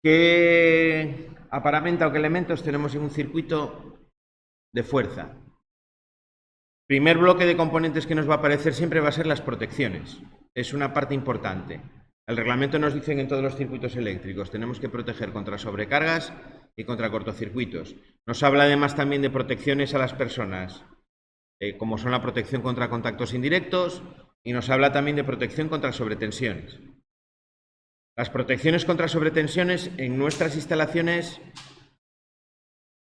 ¿Qué aparamenta o qué elementos tenemos en un circuito de fuerza? Primer bloque de componentes que nos va a aparecer siempre va a ser las protecciones. Es una parte importante. El reglamento nos dice que en todos los circuitos eléctricos tenemos que proteger contra sobrecargas y contra cortocircuitos. Nos habla además también de protecciones a las personas, como son la protección contra contactos indirectos, y nos habla también de protección contra sobretensiones. Las protecciones contra sobretensiones en nuestras instalaciones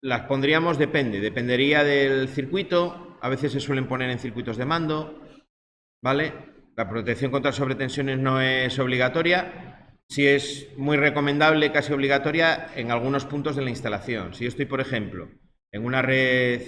las pondríamos, dependería del circuito. A veces se suelen poner en circuitos de mando, ¿vale? La protección contra sobretensiones no es obligatoria. Sí es muy recomendable, casi obligatoria, en algunos puntos de la instalación. Si yo estoy, por ejemplo, en una red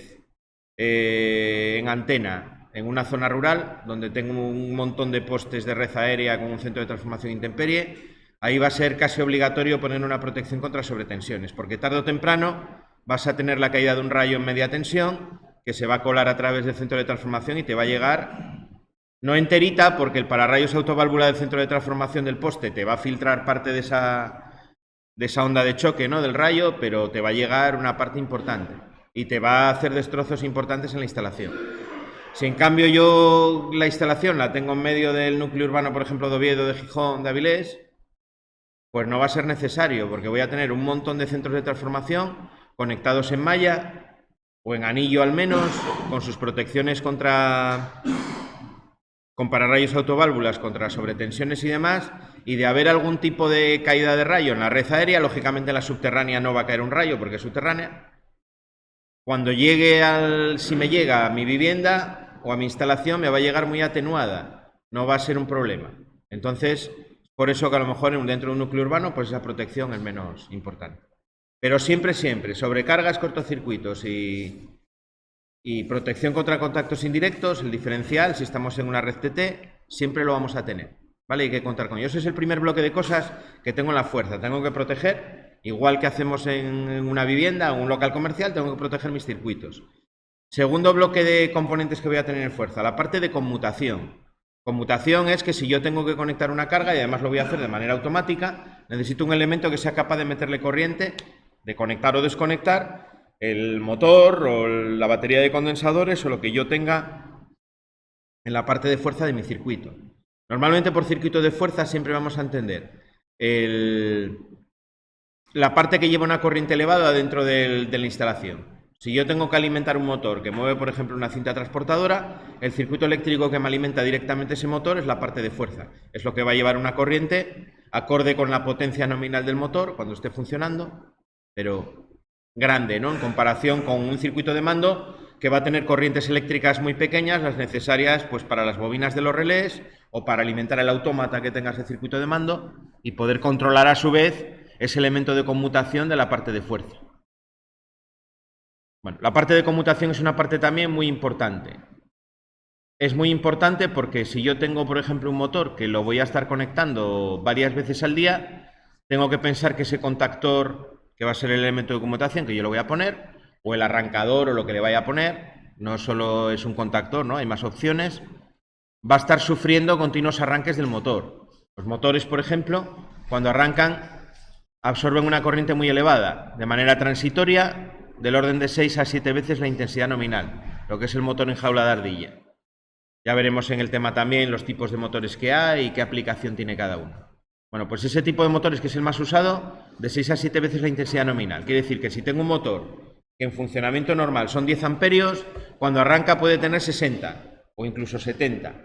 en antena, en una zona rural, donde tengo un montón de postes de red aérea con un centro de transformación intemperie, ahí va a ser casi obligatorio poner una protección contra sobretensiones, porque tarde o temprano vas a tener la caída de un rayo en media tensión que se va a colar a través del centro de transformación y te va a llegar, no enterita, porque el pararrayos autoválvula del centro de transformación del poste te va a filtrar parte de esa onda de choque, ¿no?, del rayo, pero te va a llegar una parte importante y te va a hacer destrozos importantes en la instalación. Si en cambio yo la instalación la tengo en medio del núcleo urbano, por ejemplo, de Oviedo, de Gijón, de Avilés, pues no va a ser necesario, porque voy a tener un montón de centros de transformación conectados en malla o en anillo al menos, con sus protecciones con pararrayos autoválvulas contra sobretensiones y demás, y de haber algún tipo de caída de rayo en la red aérea, lógicamente en la subterránea no va a caer un rayo porque es subterránea. Cuando si me llega a mi vivienda o a mi instalación, me va a llegar muy atenuada, no va a ser un problema. Entonces, por eso que a lo mejor dentro de un núcleo urbano, pues esa protección es menos importante. Pero siempre, sobrecargas, cortocircuitos y protección contra contactos indirectos, el diferencial, si estamos en una red TT, siempre lo vamos a tener, ¿vale? Hay que contar con ello. Ese es el primer bloque de cosas que tengo en la fuerza. Tengo que proteger, igual que hacemos en una vivienda o un local comercial, tengo que proteger mis circuitos. Segundo bloque de componentes que voy a tener en fuerza, la parte de conmutación. Conmutación es que si yo tengo que conectar una carga, y además lo voy a hacer de manera automática, necesito un elemento que sea capaz de meterle corriente, de conectar o desconectar el motor o la batería de condensadores o lo que yo tenga en la parte de fuerza de mi circuito. Normalmente por circuito de fuerza siempre vamos a entender la parte que lleva una corriente elevada dentro de la instalación. Si yo tengo que alimentar un motor que mueve, por ejemplo, una cinta transportadora, el circuito eléctrico que me alimenta directamente ese motor es la parte de fuerza. Es lo que va a llevar una corriente acorde con la potencia nominal del motor cuando esté funcionando, pero grande, ¿no?, en comparación con un circuito de mando que va a tener corrientes eléctricas muy pequeñas, las necesarias pues para las bobinas de los relés o para alimentar el autómata que tenga ese circuito de mando y poder controlar a su vez ese elemento de conmutación de la parte de fuerza. Bueno, la parte de conmutación es una parte también muy importante. Es muy importante porque si yo tengo, por ejemplo, un motor que lo voy a estar conectando varias veces al día, tengo que pensar que ese contactor, que va a ser el elemento de conmutación que yo lo voy a poner, o el arrancador o lo que le vaya a poner, no solo es un contactor, ¿no?, hay más opciones, va a estar sufriendo continuos arranques del motor. Los motores, por ejemplo, cuando arrancan, absorben una corriente muy elevada, de manera transitoria, del orden de 6 a 7 veces la intensidad nominal, lo que es el motor en jaula de ardilla. Ya veremos en el tema también los tipos de motores que hay y qué aplicación tiene cada uno. Bueno, pues ese tipo de motores, que es el más usado, de 6 a 7 veces la intensidad nominal. Quiere decir que si tengo un motor que en funcionamiento normal son 10 amperios, cuando arranca puede tener 60 o incluso 70.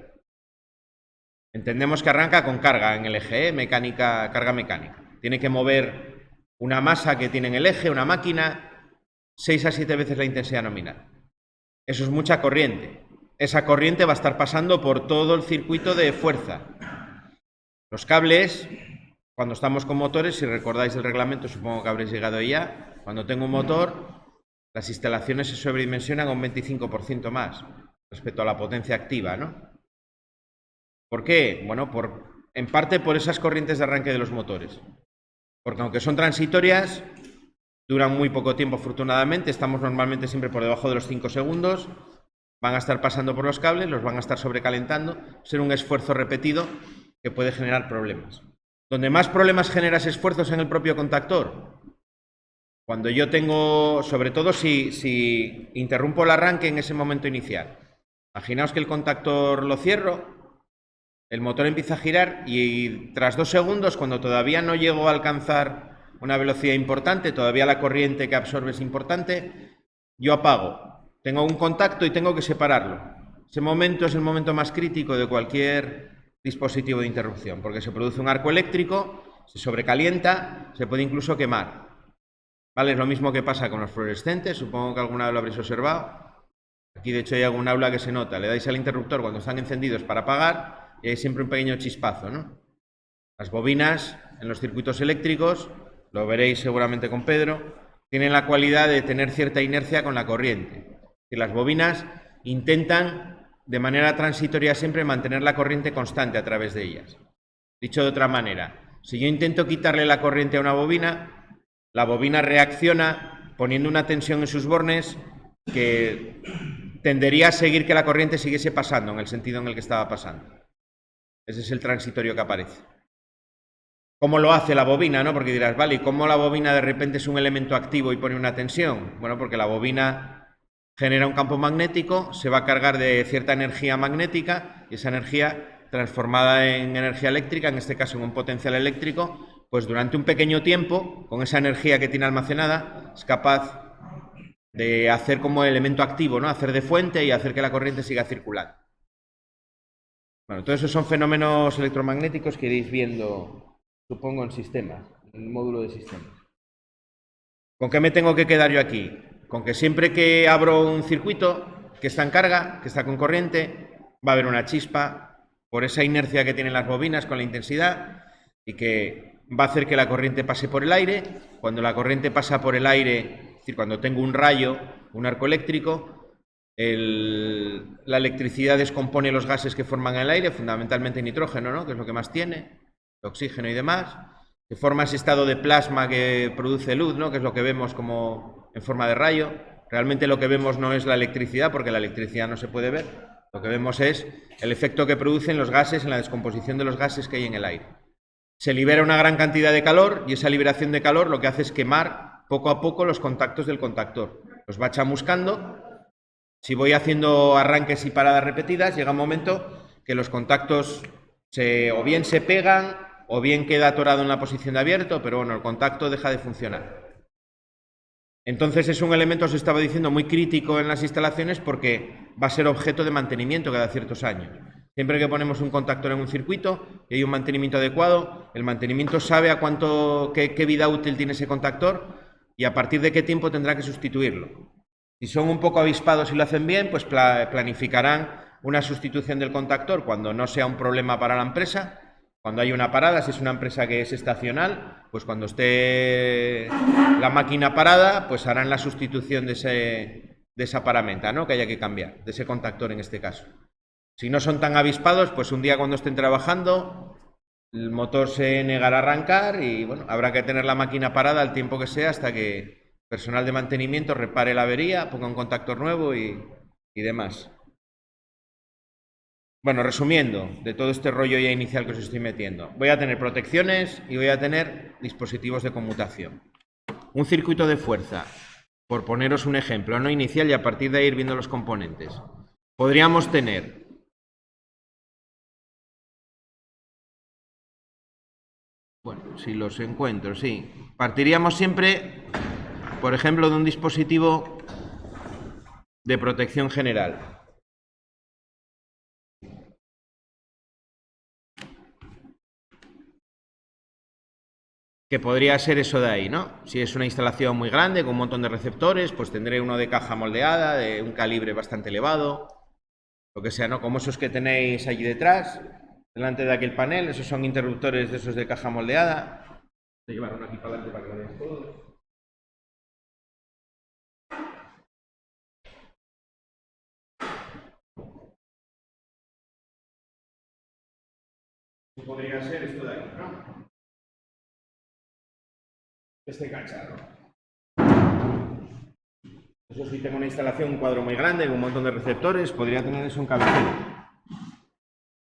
Entendemos que arranca con carga en el eje, mecánica, carga mecánica. Tiene que mover una masa que tiene en el eje, una máquina, 6 a 7 veces la intensidad nominal. Eso es mucha corriente. Esa corriente va a estar pasando por todo el circuito de fuerza. Los cables, cuando estamos con motores, si recordáis el reglamento, supongo que habréis llegado ahí ya, cuando tengo un motor, las instalaciones se sobredimensionan un 25% más respecto a la potencia activa, ¿no? ¿Por qué? Bueno, en parte por esas corrientes de arranque de los motores. Porque aunque son transitorias, duran muy poco tiempo, afortunadamente. Estamos normalmente siempre por debajo de los 5 segundos. Van a estar pasando por los cables, los van a estar sobrecalentando. Ser un esfuerzo repetido que puede generar problemas. Donde más problemas genera ese esfuerzo es en el propio contactor. Cuando yo tengo, sobre todo si interrumpo el arranque en ese momento inicial. Imaginaos que el contactor lo cierro, el motor empieza a girar y tras 2 segundos, cuando todavía no llego a alcanzar una velocidad importante, todavía la corriente que absorbe es importante, yo apago. Tengo un contacto y tengo que separarlo. Ese momento es el momento más crítico de cualquier dispositivo de interrupción, porque se produce un arco eléctrico, se sobrecalienta, se puede incluso quemar. ¿Vale? Es lo mismo que pasa con los fluorescentes, supongo que alguna vez lo habréis observado. Aquí de hecho hay algún aula que se nota, le dais al interruptor cuando están encendidos para apagar y hay siempre un pequeño chispazo, ¿no? Las bobinas en los circuitos eléctricos, lo veréis seguramente con Pedro, tienen la cualidad de tener cierta inercia con la corriente. Y las bobinas intentan de manera transitoria siempre mantener la corriente constante a través de ellas. Dicho de otra manera, si yo intento quitarle la corriente a una bobina, la bobina reacciona poniendo una tensión en sus bornes que tendería a seguir que la corriente siguiese pasando en el sentido en el que estaba pasando. Ese es el transitorio que aparece. ¿Cómo lo hace la bobina, no? Porque dirás, vale, ¿y cómo la bobina de repente es un elemento activo y pone una tensión? Bueno, porque la bobina genera un campo magnético, se va a cargar de cierta energía magnética y esa energía transformada en energía eléctrica, en este caso en un potencial eléctrico, pues durante un pequeño tiempo, con esa energía que tiene almacenada, es capaz de hacer como elemento activo, ¿no? Hacer de fuente y hacer que la corriente siga circulando. Bueno, todos esos son fenómenos electromagnéticos que iréis viendo, supongo, en sistemas, en el módulo de sistemas. ¿Con qué me tengo que quedar yo aquí? Con que siempre que abro un circuito que está en carga, que está con corriente, va a haber una chispa por esa inercia que tienen las bobinas con la intensidad y que va a hacer que la corriente pase por el aire. Cuando la corriente pasa por el aire, es decir, cuando tengo un rayo, un arco eléctrico, la electricidad descompone los gases que forman el aire, fundamentalmente nitrógeno, ¿no? Que es lo que más tiene, oxígeno y demás, que forma ese estado de plasma que produce luz, ¿no? Que es lo que vemos como en forma de rayo. Realmente lo que vemos no es la electricidad, porque la electricidad no se puede ver. Lo que vemos es el efecto que producen los gases en la descomposición de los gases que hay en el aire. Se libera una gran cantidad de calor y esa liberación de calor lo que hace es quemar poco a poco los contactos del contactor. Los va chamuscando. Si voy haciendo arranques y paradas repetidas, llega un momento que los contactos o bien se pegan o bien queda atorado en la posición de abierto, pero bueno, el contacto deja de funcionar. Entonces es un elemento, os estaba diciendo, muy crítico en las instalaciones porque va a ser objeto de mantenimiento cada ciertos años. Siempre que ponemos un contactor en un circuito y hay un mantenimiento adecuado, el mantenimiento sabe a qué vida útil tiene ese contactor y a partir de qué tiempo tendrá que sustituirlo. Si son un poco avispados y lo hacen bien, pues planificarán una sustitución del contactor cuando no sea un problema para la empresa. Cuando hay una parada, si es una empresa que es estacional, pues cuando esté la máquina parada, pues harán la sustitución de esa paramenta, ¿no? Que haya que cambiar, de ese contactor en este caso. Si no son tan avispados, pues un día cuando estén trabajando, el motor se negará a arrancar y bueno, habrá que tener la máquina parada el tiempo que sea hasta que personal de mantenimiento repare la avería, ponga un contactor nuevo y demás. Bueno, resumiendo, de todo este rollo ya inicial que os estoy metiendo, voy a tener protecciones y voy a tener dispositivos de conmutación. Un circuito de fuerza, por poneros un ejemplo, no inicial y a partir de ahí ir viendo los componentes. Podríamos tener bueno, si los encuentro, sí. Partiríamos siempre, por ejemplo, de un dispositivo de protección general. Que podría ser eso de ahí, ¿no? Si es una instalación muy grande, con un montón de receptores, pues tendré uno de caja moldeada, de un calibre bastante elevado, lo que sea, ¿no? Como esos que tenéis allí detrás, delante de aquel panel, esos son interruptores de esos de caja moldeada. Voy a llevar uno aquí para adelante para que lo veáis todo. Podría ser esto de aquí, ¿no? Este cacharro. Eso sí, tengo una instalación, un cuadro muy grande, con un montón de receptores, podría tener eso en cabecera.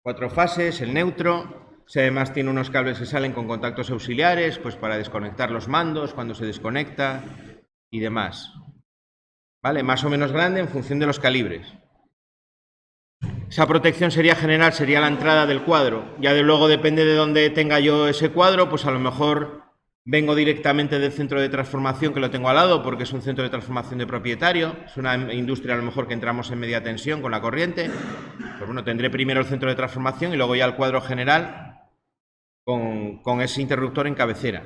4 fases, el neutro, Si además tiene unos cables que salen con contactos auxiliares, pues para desconectar los mandos cuando se desconecta y demás. ¿Vale? Más o menos grande en función de los calibres. Esa protección sería general, sería la entrada del cuadro. Ya de luego depende de dónde tenga yo ese cuadro, pues a lo mejor vengo directamente del centro de transformación que lo tengo al lado porque es un centro de transformación de propietario, es una industria a lo mejor que entramos en media tensión con la corriente. Pues bueno, tendré primero el centro de transformación y luego ya el cuadro general con ese interruptor en cabecera.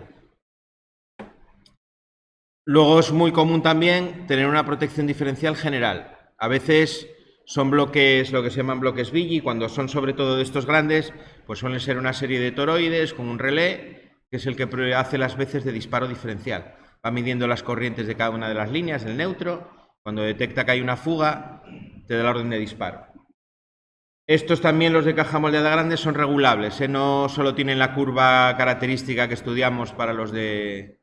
Luego es muy común también tener una protección diferencial general. A veces son bloques, lo que se llaman bloques Billy, cuando son sobre todo de estos grandes, pues suelen ser una serie de toroides con un relé, que es el que hace las veces de disparo diferencial. Va midiendo las corrientes de cada una de las líneas, el neutro, cuando detecta que hay una fuga, te da la orden de disparo. Estos también, los de caja moldeada grande, son regulables, no solo tienen la curva característica que estudiamos para los de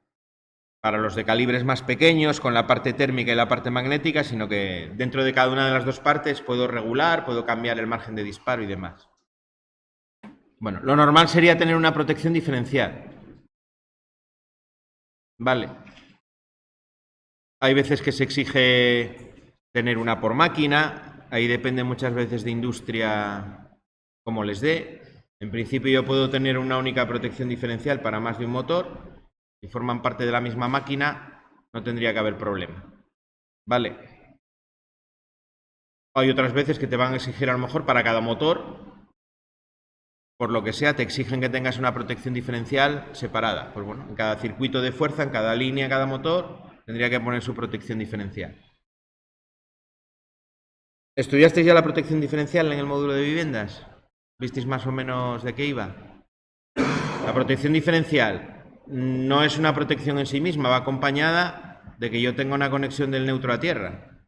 calibres más pequeños, con la parte térmica y la parte magnética, sino que dentro de cada una de las dos partes puedo regular, puedo cambiar el margen de disparo y demás. Bueno, lo normal sería tener una protección diferencial. Vale. Hay veces que se exige tener una por máquina, ahí depende muchas veces de industria como les dé. En principio yo puedo tener una única protección diferencial para más de un motor. Si forman parte de la misma máquina, no tendría que haber problema. Vale. Hay otras veces que te van a exigir a lo mejor para cada motor, por lo que sea, te exigen que tengas una protección diferencial separada. Pues bueno, en cada circuito de fuerza, en cada línea, en cada motor, tendría que poner su protección diferencial. ¿Estudiasteis ya la protección diferencial en el módulo de viviendas? ¿Visteis más o menos de qué iba? La protección diferencial no es una protección en sí misma, va acompañada de que yo tenga una conexión del neutro a tierra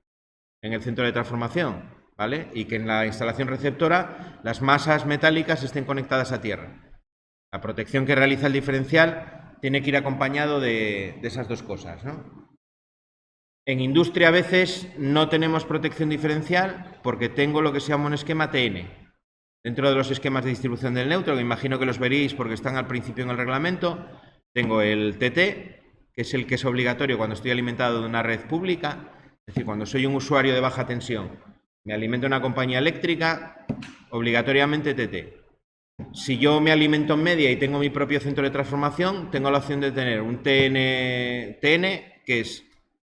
en el centro de transformación, ¿vale? Y que en la instalación receptora las masas metálicas estén conectadas a tierra. La protección que realiza el diferencial tiene que ir acompañado de esas dos cosas, ¿no? En industria a veces no tenemos protección diferencial porque tengo lo que se llama un esquema TN. Dentro de los esquemas de distribución del neutro, que imagino que los veréis porque están al principio en el reglamento, tengo el TT, que es el que es obligatorio cuando estoy alimentado de una red pública, es decir, cuando soy un usuario de baja tensión, me alimento una compañía eléctrica, obligatoriamente TT. Si yo me alimento en media y tengo mi propio centro de transformación, tengo la opción de tener un TN, que es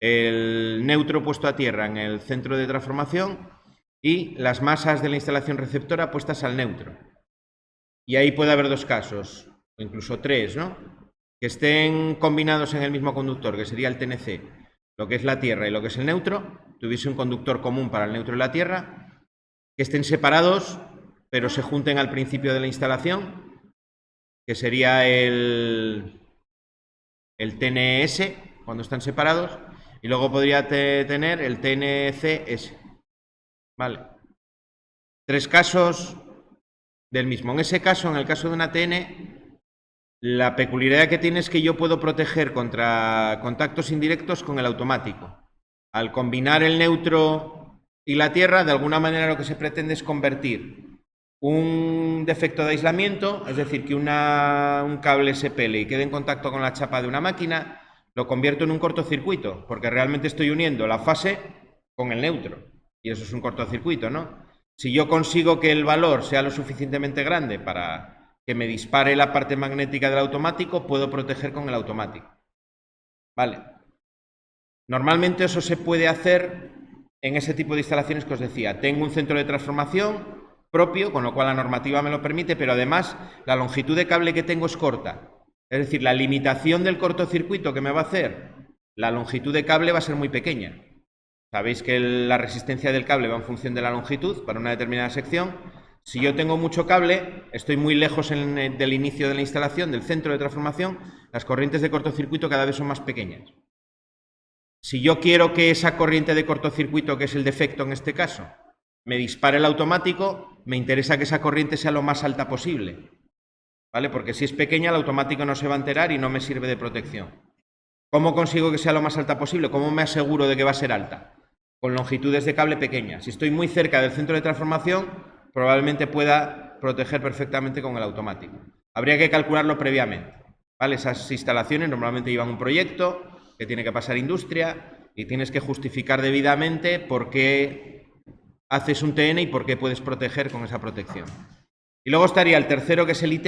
el neutro puesto a tierra en el centro de transformación y las masas de la instalación receptora puestas al neutro. Y ahí puede haber dos casos, o incluso tres, ¿no? Que estén combinados en el mismo conductor, que sería el TNC, lo que es la tierra y lo que es el neutro, tuviese un conductor común para el neutro y la tierra, que estén separados, pero se junten al principio de la instalación, que sería el TNS, cuando están separados, y luego podría tener el TNCS. Vale. Tres casos del mismo. En ese caso, en el caso de una TN, la peculiaridad que tiene es que yo puedo proteger contra contactos indirectos con el automático. Al combinar el neutro y la tierra, de alguna manera lo que se pretende es convertir un defecto de aislamiento, es decir, que un cable se pele y quede en contacto con la chapa de una máquina, lo convierto en un cortocircuito, porque realmente estoy uniendo la fase con el neutro. Y eso es un cortocircuito, ¿no? Si yo consigo que el valor sea lo suficientemente grande para que me dispare la parte magnética del automático, puedo proteger con el automático. Vale. Normalmente eso se puede hacer en ese tipo de instalaciones que os decía. Tengo un centro de transformación propio, con lo cual la normativa me lo permite, pero además la longitud de cable que tengo es corta. Es decir, la limitación del cortocircuito que me va a hacer, la longitud de cable va a ser muy pequeña. Sabéis que la resistencia del cable va en función de la longitud para una determinada sección. Si yo tengo mucho cable, estoy muy lejos del inicio de la instalación, del centro de transformación, las corrientes de cortocircuito cada vez son más pequeñas. Si yo quiero que esa corriente de cortocircuito, que es el defecto en este caso, me dispare el automático, me interesa que esa corriente sea lo más alta posible, ¿vale? Porque si es pequeña, el automático no se va a enterar y no me sirve de protección. ¿Cómo consigo que sea lo más alta posible? ¿Cómo me aseguro de que va a ser alta? Con longitudes de cable pequeñas. Si estoy muy cerca del centro de transformación, probablemente pueda proteger perfectamente con el automático. Habría que calcularlo previamente, ¿vale? Esas instalaciones normalmente llevan un proyecto que tiene que pasar industria y tienes que justificar debidamente por qué haces un TN y por qué puedes proteger con esa protección. Y luego estaría el tercero, que es el IT,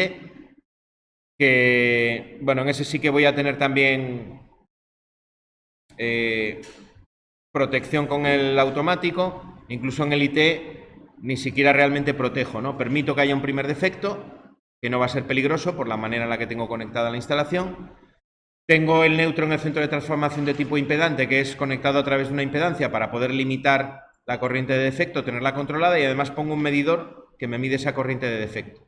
que, bueno, en ese sí que voy a tener también protección con el automático. Incluso en el IT ni siquiera realmente protejo, ¿no? Permito que haya un primer defecto, que no va a ser peligroso por la manera en la que tengo conectada la instalación. Tengo el neutro en el centro de transformación de tipo impedante, que es conectado a través de una impedancia para poder limitar la corriente de defecto, tenerla controlada, y además pongo un medidor que me mide esa corriente de defecto.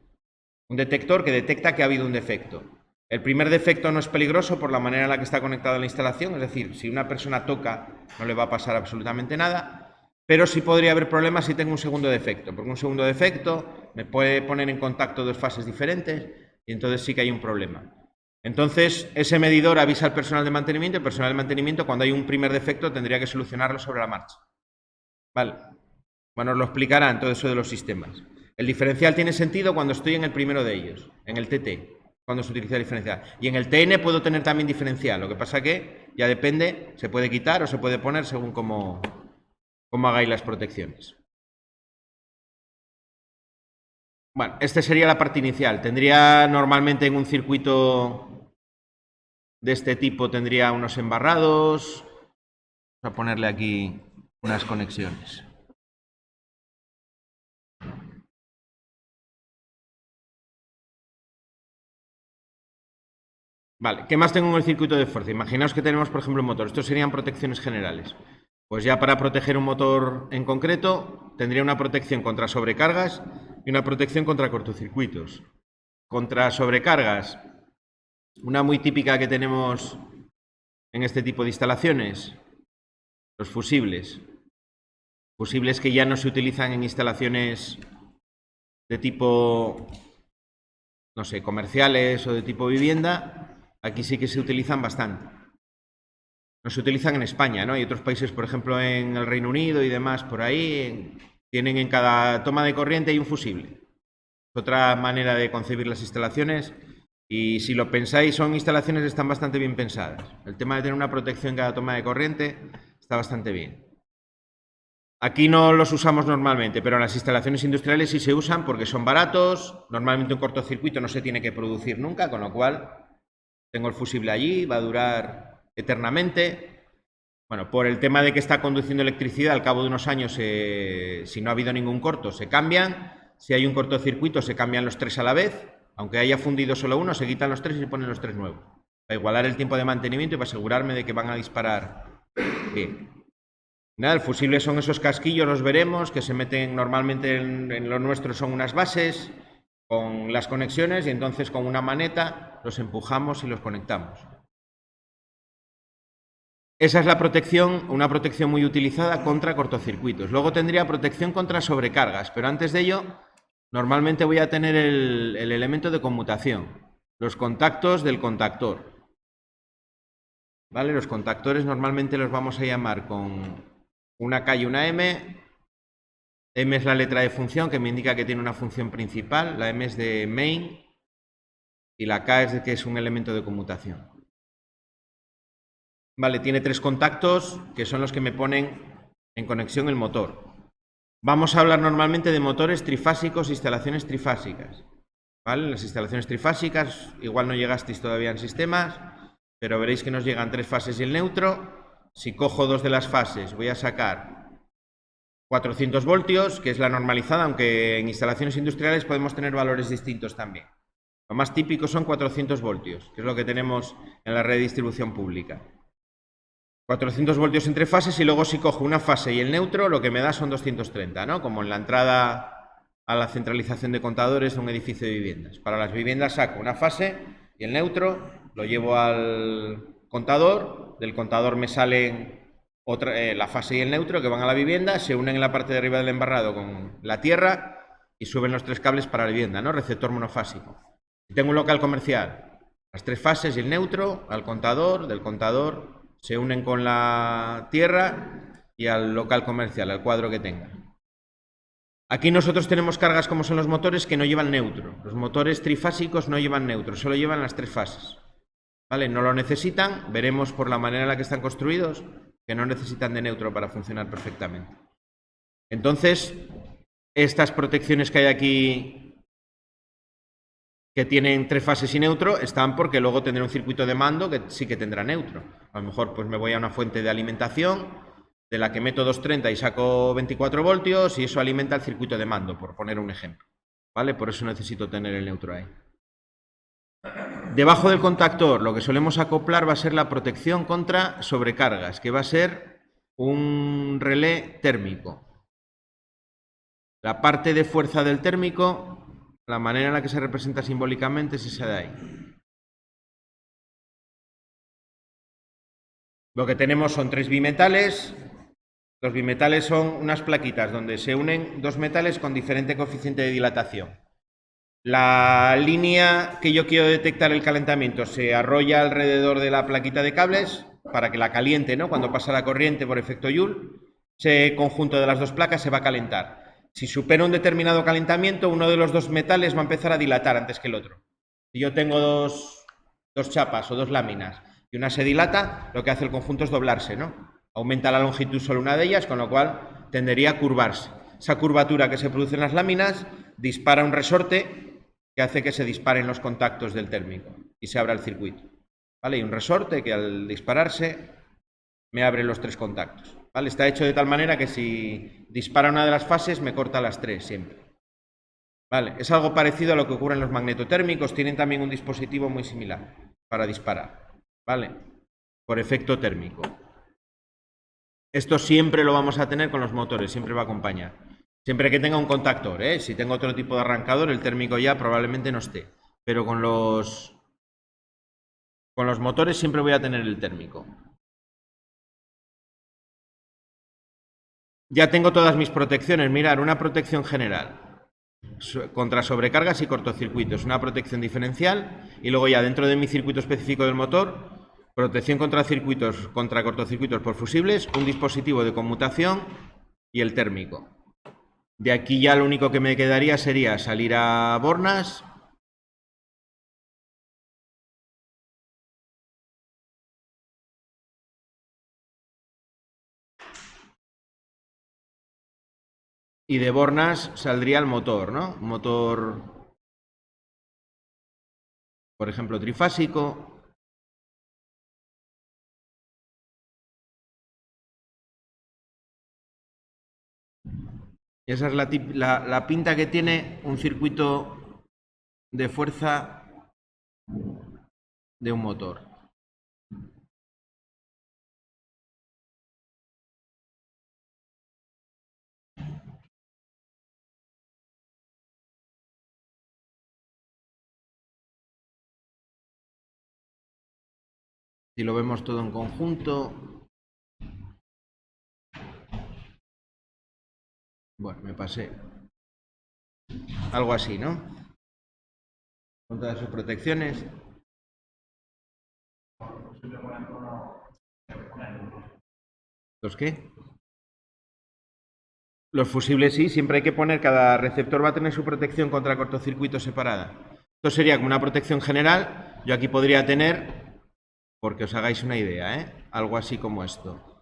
Un detector que detecta que ha habido un defecto. El primer defecto no es peligroso por la manera en la que está conectada la instalación, es decir, si una persona toca no le va a pasar absolutamente nada, pero sí podría haber problemas si tengo un segundo defecto, porque un segundo defecto me puede poner en contacto dos fases diferentes y entonces sí que hay un problema. Entonces, ese medidor avisa al personal de mantenimiento y el personal de mantenimiento, cuando hay un primer defecto, tendría que solucionarlo sobre la marcha. Vale. Bueno, os lo explicará en todo eso de los sistemas. El diferencial tiene sentido cuando estoy en el primero de ellos, en el TT, cuando se utiliza el diferencial. Y en el TN puedo tener también diferencial, lo que pasa que ya depende, se puede quitar o se puede poner según cómo hagáis las protecciones. Bueno, esta sería la parte inicial. Tendría normalmente en un circuito de este tipo, tendría unos embarrados. Vamos a ponerle aquí unas conexiones. Vale, ¿qué más tengo en el circuito de fuerza? Imaginaos que tenemos, por ejemplo, un motor. Estos serían protecciones generales. Pues ya para proteger un motor en concreto, tendría una protección contra sobrecargas y una protección contra cortocircuitos. Contra sobrecargas, una muy típica que tenemos en este tipo de instalaciones, los fusibles. Fusibles que ya no se utilizan en instalaciones de tipo, no sé, comerciales o de tipo vivienda. Aquí sí que se utilizan bastante. No se utilizan en España, ¿no? Hay otros países, por ejemplo, en el Reino Unido y demás, por ahí, tienen en cada toma de corriente hay un fusible. Es otra manera de concebir las instalaciones y si lo pensáis, son instalaciones que están bastante bien pensadas. El tema de tener una protección en cada toma de corriente está bastante bien. Aquí no los usamos normalmente, pero en las instalaciones industriales sí se usan porque son baratos. Normalmente un cortocircuito no se tiene que producir nunca, con lo cual tengo el fusible allí, va a durar eternamente. Bueno, por el tema de que está conduciendo electricidad, al cabo de unos años, si no ha habido ningún corto, se cambian. Si hay un cortocircuito, se cambian los tres a la vez. Aunque haya fundido solo uno, se quitan los tres y se ponen los tres nuevos. Para igualar el tiempo de mantenimiento y para asegurarme de que van a disparar bien. Nada, el fusible son esos casquillos, los veremos, que se meten normalmente en lo nuestro, son unas bases con las conexiones y entonces con una maneta los empujamos y los conectamos. Esa es la protección, una protección muy utilizada contra cortocircuitos. Luego tendría protección contra sobrecargas, pero antes de ello, normalmente voy a tener el elemento de conmutación, los contactos del contactor. ¿Vale? Los contactores normalmente los vamos a llamar con una K y una M. M es la letra de función que me indica que tiene una función principal, la M es de main y la K es de que es un elemento de conmutación. Vale, tiene tres contactos que son los que me ponen en conexión el motor. Vamos a hablar normalmente de motores trifásicos, instalaciones trifásicas. ¿Vale? Las instalaciones trifásicas, igual no llegasteis todavía en sistemas, pero veréis que nos llegan tres fases y el neutro. Si cojo dos de las fases, voy a sacar 400 voltios, que es la normalizada, aunque en instalaciones industriales podemos tener valores distintos también. Lo más típico son 400 voltios, que es lo que tenemos en la red de distribución pública. 400 voltios entre fases y luego si cojo una fase y el neutro, lo que me da son 230, ¿no? Como en la entrada a la centralización de contadores de un edificio de viviendas. Para las viviendas saco una fase y el neutro, lo llevo al contador, del contador me salen la fase y el neutro que van a la vivienda, se unen en la parte de arriba del embarrado con la tierra y suben los tres cables para la vivienda, ¿no? Receptor monofásico. Si tengo un local comercial, las tres fases y el neutro al contador, del contador se unen con la tierra y al local comercial, al cuadro que tenga. Aquí nosotros tenemos cargas como son los motores que no llevan neutro. Los motores trifásicos no llevan neutro, solo llevan las 3 fases. ¿Vale? No lo necesitan, veremos por la manera en la que están construidos que no necesitan de neutro para funcionar perfectamente. Entonces, estas protecciones que hay aquí, que tienen 3 fases y neutro, están porque luego tendré un circuito de mando que sí que tendrá neutro. A lo mejor pues me voy a una fuente de alimentación de la que meto 230 y saco 24 voltios y eso alimenta el circuito de mando, por poner un ejemplo. ¿Vale? Por eso necesito tener el neutro ahí. Debajo del contactor lo que solemos acoplar va a ser la protección contra sobrecargas, que va a ser un relé térmico. La parte de fuerza del térmico, la manera en la que se representa simbólicamente es esa de ahí. Lo que tenemos son 3 bimetales. Los bimetales son unas plaquitas donde se unen 2 metales con diferente coeficiente de dilatación. La línea que yo quiero detectar el calentamiento se arrolla alrededor de la plaquita de cables para que la caliente, ¿no? Cuando pasa la corriente por efecto Joule, ese conjunto de las 2 placas se va a calentar. Si supera un determinado calentamiento, uno de los 2 metales va a empezar a dilatar antes que el otro. Si yo tengo dos chapas o 2 láminas y una se dilata, lo que hace el conjunto es doblarse, ¿no? Aumenta la longitud solo una de ellas, con lo cual tendería a curvarse. Esa curvatura que se produce en las láminas dispara un resorte que hace que se disparen los contactos del térmico y se abra el circuito. ¿Vale? Y un resorte que al dispararse me abre los 3 contactos. ¿Vale? Está hecho de tal manera que si dispara una de las fases me corta las 3 siempre. ¿Vale? Es algo parecido a lo que ocurre en los magnetotérmicos. Tienen también un dispositivo muy similar para disparar. ¿Vale? Por efecto térmico. Esto siempre lo vamos a tener con los motores, siempre va a acompañar. Siempre que tenga un contactor, ¿eh? Si tengo otro tipo de arrancador, el térmico ya probablemente no esté. Pero con los motores siempre voy a tener el térmico. Ya tengo todas mis protecciones. Mirad, una protección general contra sobrecargas y cortocircuitos, una protección diferencial y luego ya dentro de mi circuito específico del motor, protección contra cortocircuitos por fusibles, un dispositivo de conmutación y el térmico. De aquí ya lo único que me quedaría sería salir a Bornas y de Bornas saldría el motor, ¿no? Motor, por ejemplo, trifásico. Esa es la pinta que tiene un circuito de fuerza de un motor. Si lo vemos todo en conjunto. Bueno, me pasé. Algo así, ¿no? Con todas sus protecciones. ¿Los qué? Los fusibles sí, siempre hay que poner, cada receptor va a tener su protección contra cortocircuito separada. Esto sería como una protección general. Yo aquí podría tener, porque os hagáis una idea, ¿eh? Algo así como esto.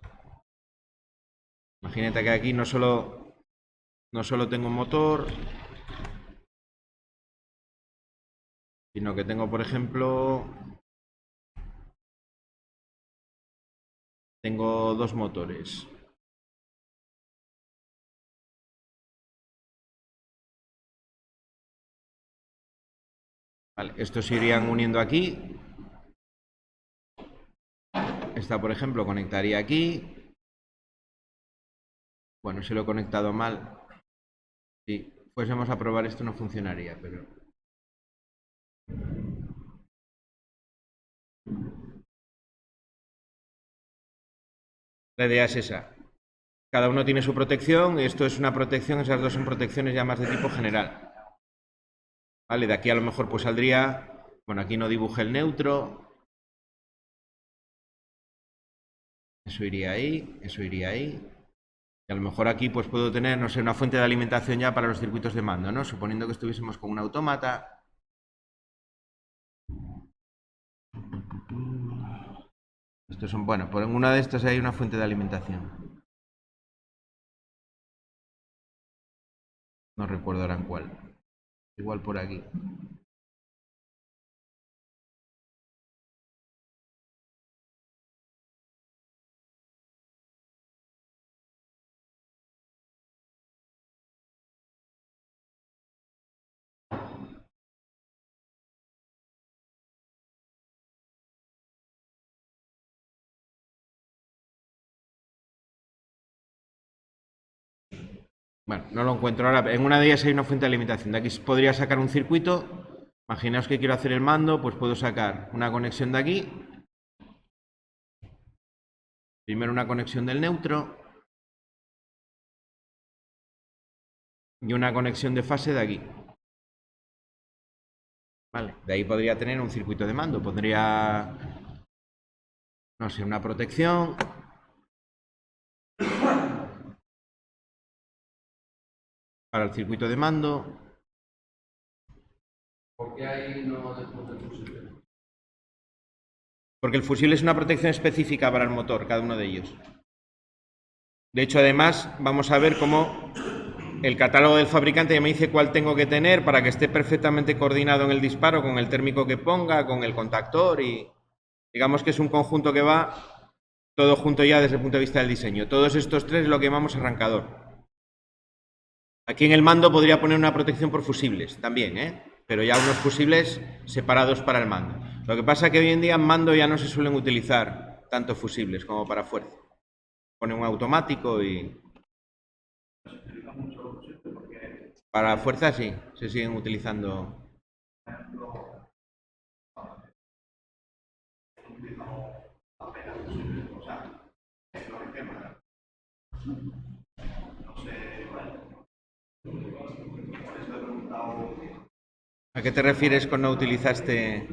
Imagínate que aquí no solo tengo un motor, sino que tengo, por ejemplo, tengo 2 motores. Vale, estos se irían uniendo aquí. Esta, por ejemplo, conectaría aquí. Bueno, si lo he conectado mal. Si fuésemos a probar esto no funcionaría, pero... La idea es esa. Cada uno tiene su protección. Esto es una protección, esas 2 son protecciones ya más de tipo general. Vale, de aquí a lo mejor pues saldría... Bueno, aquí no dibujé el neutro. Eso iría ahí, eso iría ahí. Y a lo mejor aquí pues puedo tener, no sé, una fuente de alimentación ya para los circuitos de mando, ¿no? Suponiendo que estuviésemos con un autómata. Estos son, bueno, por una de estas hay una fuente de alimentación. No recuerdo ahora en cuál. Igual por aquí. Bueno, no lo encuentro ahora. En una de ellas hay una fuente de alimentación. De aquí podría sacar un circuito. Imaginaos que quiero hacer el mando, pues puedo sacar una conexión de aquí. Primero una conexión del neutro. Y una conexión de fase de aquí. Vale, de ahí podría tener un circuito de mando. Pondría, no sé, una protección. Para el circuito de mando. ¿Por qué ahí no dejamos el fusible? Porque el fusible es una protección específica para el motor, cada uno de ellos. De hecho, además, vamos a ver cómo el catálogo del fabricante ya me dice cuál tengo que tener para que esté perfectamente coordinado en el disparo con el térmico que ponga, con el contactor y digamos que es un conjunto que va todo junto ya desde el punto de vista del diseño. Todos estos tres es lo que llamamos arrancador. Aquí en el mando podría poner una protección por fusibles también, pero ya unos fusibles separados para el mando. Lo que pasa es que hoy en día en mando ya no se suelen utilizar tanto fusibles como para fuerza. Pone un automático y para fuerza sí, se siguen utilizando. ¿A qué te refieres con no utilizaste?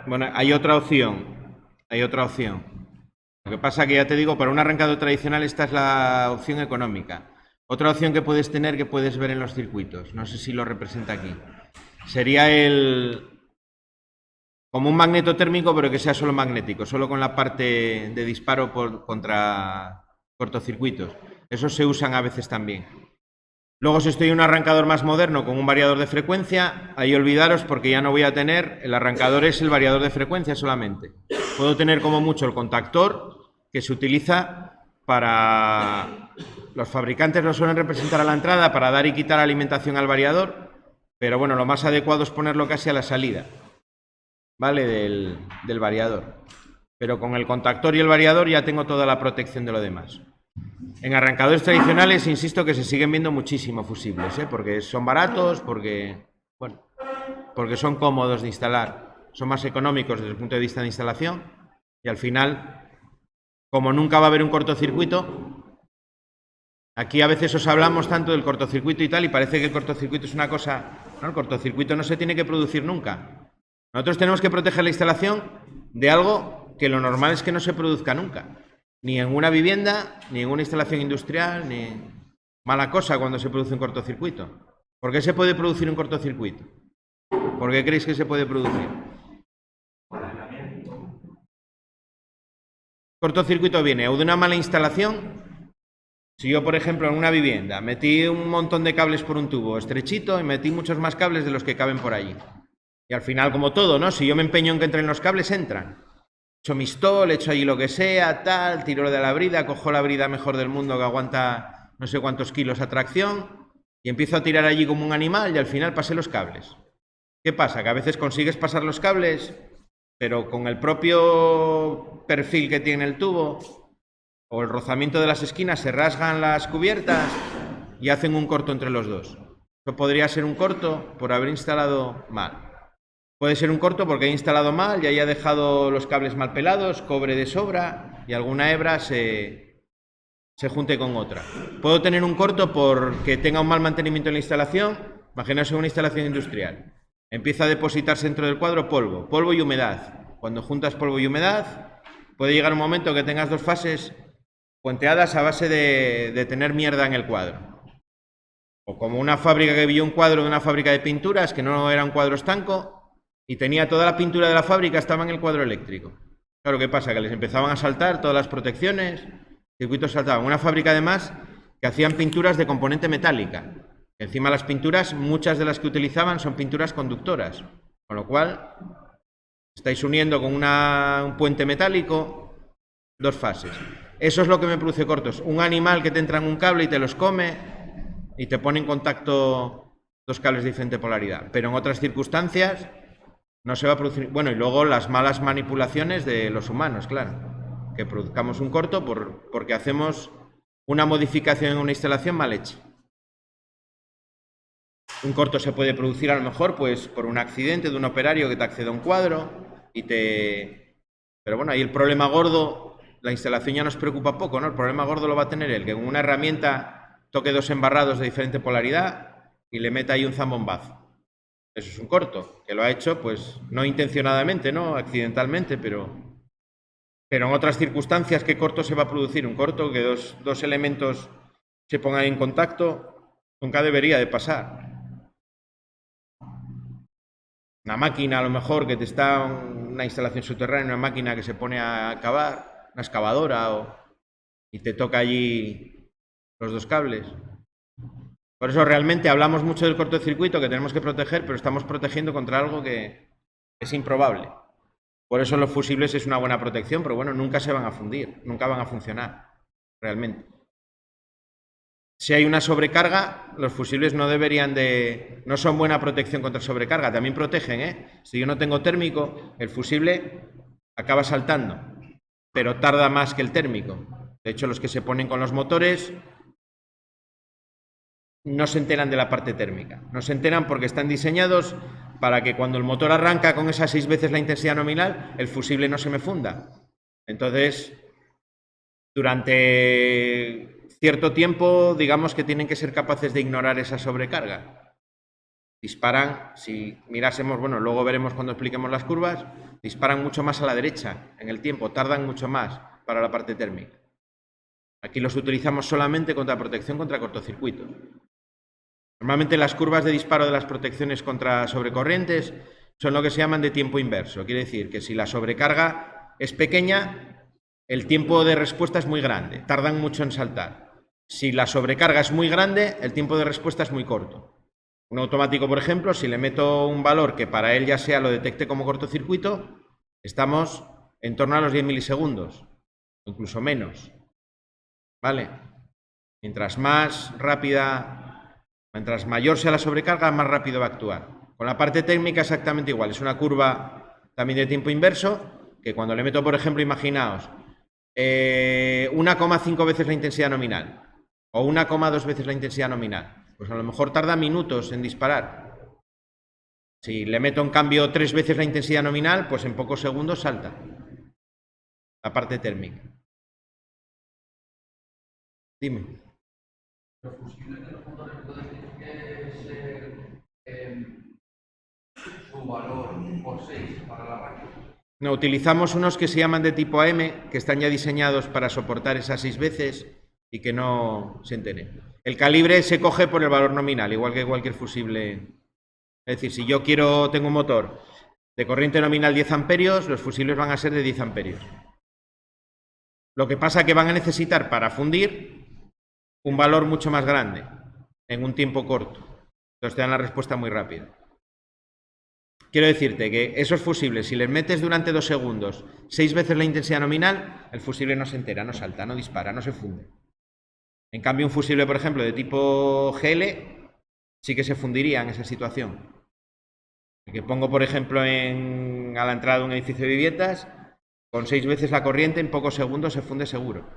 Bueno, hay otra opción. Hay otra opción. Lo que pasa que ya te digo, para un arrancado tradicional esta es la opción económica. Otra opción que puedes tener que puedes ver en los circuitos, no sé si lo representa aquí, sería como un magneto térmico, pero que sea solo magnético, solo con la parte de disparo contra cortocircuitos. Esos se usan a veces también. Luego, si estoy en un arrancador más moderno con un variador de frecuencia, ahí olvidaros porque ya no voy a tener, el arrancador es el variador de frecuencia solamente. Puedo tener como mucho el contactor, que se utiliza para... Los fabricantes lo suelen representar a la entrada para dar y quitar alimentación al variador, pero bueno, lo más adecuado es ponerlo casi a la salida, ¿vale? Del variador. Pero con el contactor y el variador ya tengo toda la protección de lo demás. En arrancadores tradicionales, insisto que se siguen viendo muchísimo fusibles, porque son baratos, porque son cómodos de instalar, son más económicos desde el punto de vista de instalación y al final, como nunca va a haber un cortocircuito, aquí a veces os hablamos tanto del cortocircuito y tal y parece que el cortocircuito es una cosa, no, el cortocircuito no se tiene que producir nunca. Nosotros tenemos que proteger la instalación de algo que lo normal es que no se produzca nunca. Ni en una vivienda, ni en una instalación industrial, ni mala cosa cuando se produce un cortocircuito. ¿Por qué se puede producir un cortocircuito? ¿Por qué creéis que se puede producir? Cortocircuito viene o de una mala instalación. Si yo, por ejemplo, en una vivienda metí un montón de cables por un tubo estrechito y metí muchos más cables de los que caben por allí. Y al final, como todo, ¿no? Si yo me empeño en que entren los cables, entran. Echo mi stall, echo allí lo que sea, tal, tiro de la brida, cojo la brida mejor del mundo que aguanta no sé cuántos kilos a tracción y empiezo a tirar allí como un animal y al final pasé los cables. ¿Qué pasa? Que a veces consigues pasar los cables, pero con el propio perfil que tiene el tubo o el rozamiento de las esquinas se rasgan las cubiertas y hacen un corto entre los dos. Eso podría ser un corto por haber instalado mal. Puede ser un corto porque he instalado mal y haya dejado los cables mal pelados, cobre de sobra y alguna hebra se junte con otra. Puedo tener un corto porque tenga un mal mantenimiento en la instalación. Imaginaos una instalación industrial. Empieza a depositarse dentro del cuadro polvo y humedad. Cuando juntas polvo y humedad, puede llegar un momento que tengas dos fases puenteadas a base de tener mierda en el cuadro. O como una fábrica que vio un cuadro de una fábrica de pinturas, que no era un cuadro estanco, y tenía toda la pintura de la fábrica, estaba en el cuadro eléctrico. Claro, ¿qué pasa? Que les empezaban a saltar todas las protecciones, circuitos saltaban. Una fábrica, además, que hacían pinturas de componente metálica. Encima las pinturas, muchas de las que utilizaban son pinturas conductoras. Con lo cual, estáis uniendo con un puente metálico dos fases. Eso es lo que me produce cortos. Un animal que te entra en un cable y te los come y te pone en contacto dos cables de diferente polaridad. Pero en otras circunstancias no se va a producir. Bueno, y luego las malas manipulaciones de los humanos, claro. Que produzcamos un corto porque hacemos una modificación en una instalación mal hecha. Un corto se puede producir a lo mejor pues por un accidente de un operario que te accede a un cuadro y te... Pero bueno, ahí el problema gordo, la instalación ya nos preocupa poco, ¿no? El problema gordo lo va a tener el que con una herramienta toque dos embarrados de diferente polaridad y le meta ahí un zambombazo. Eso es un corto, que lo ha hecho pues no intencionadamente, ¿no? Accidentalmente, pero en otras circunstancias, ¿qué corto se va a producir? Un corto que dos elementos se pongan en contacto, nunca debería de pasar. Una máquina, a lo mejor, que te está una instalación subterránea, una máquina que se pone a cavar, una excavadora, y te toca allí los dos cables. Por eso realmente hablamos mucho del cortocircuito que tenemos que proteger, pero estamos protegiendo contra algo que es improbable. Por eso los fusibles es una buena protección, pero bueno, nunca se van a fundir, nunca van a funcionar, realmente. Si hay una sobrecarga, los fusibles no son buena protección contra sobrecarga, también protegen, ¿eh? Si yo no tengo térmico, el fusible acaba saltando, pero tarda más que el térmico. De hecho, los que se ponen con los motores no se enteran de la parte térmica, no se enteran porque están diseñados para que cuando el motor arranca con esas 6 veces la intensidad nominal, el fusible no se me funda. Entonces, durante cierto tiempo, digamos que tienen que ser capaces de ignorar esa sobrecarga. Disparan, si mirásemos, bueno, luego veremos cuando expliquemos las curvas, disparan mucho más a la derecha en el tiempo, tardan mucho más para la parte térmica. Aquí los utilizamos solamente contra protección contra cortocircuitos. Normalmente las curvas de disparo de las protecciones contra sobrecorrientes son lo que se llaman de tiempo inverso. Quiere decir que si la sobrecarga es pequeña, el tiempo de respuesta es muy grande, tardan mucho en saltar. Si la sobrecarga es muy grande, el tiempo de respuesta es muy corto. Un automático, por ejemplo, si le meto un valor que para él ya sea lo detecte como cortocircuito, estamos en torno a los 10 milisegundos, incluso menos. ¿Vale? Mientras mayor sea la sobrecarga, más rápido va a actuar. Con la parte técnica exactamente igual, es una curva también de tiempo inverso, que cuando le meto, por ejemplo, imaginaos, 1,5 veces la intensidad nominal o 1,2 veces la intensidad nominal, pues a lo mejor tarda minutos en disparar. Si le meto en cambio 3 veces la intensidad nominal, pues en pocos segundos salta la parte térmica. Dime. Los fusibles de los motores pueden ser su valor por 6 para la arranque. No, utilizamos unos que se llaman de tipo AM, que están ya diseñados para soportar esas 6 veces y que no se enteren. El calibre se coge por el valor nominal, igual que cualquier fusible. Es decir, si yo tengo un motor de corriente nominal 10 amperios, los fusibles van a ser de 10 amperios. Lo que pasa es que van a necesitar para fundir un valor mucho más grande en un tiempo corto. Entonces te dan la respuesta muy rápida. Quiero decirte que esos fusibles, si les metes durante 2 segundos 6 veces la intensidad nominal, el fusible no se entera, no salta, no dispara, no se funde. En cambio, un fusible, por ejemplo, de tipo GL, sí que se fundiría en esa situación. El que pongo, por ejemplo, a la entrada de un edificio de viviendas, con 6 veces la corriente, en pocos segundos se funde seguro.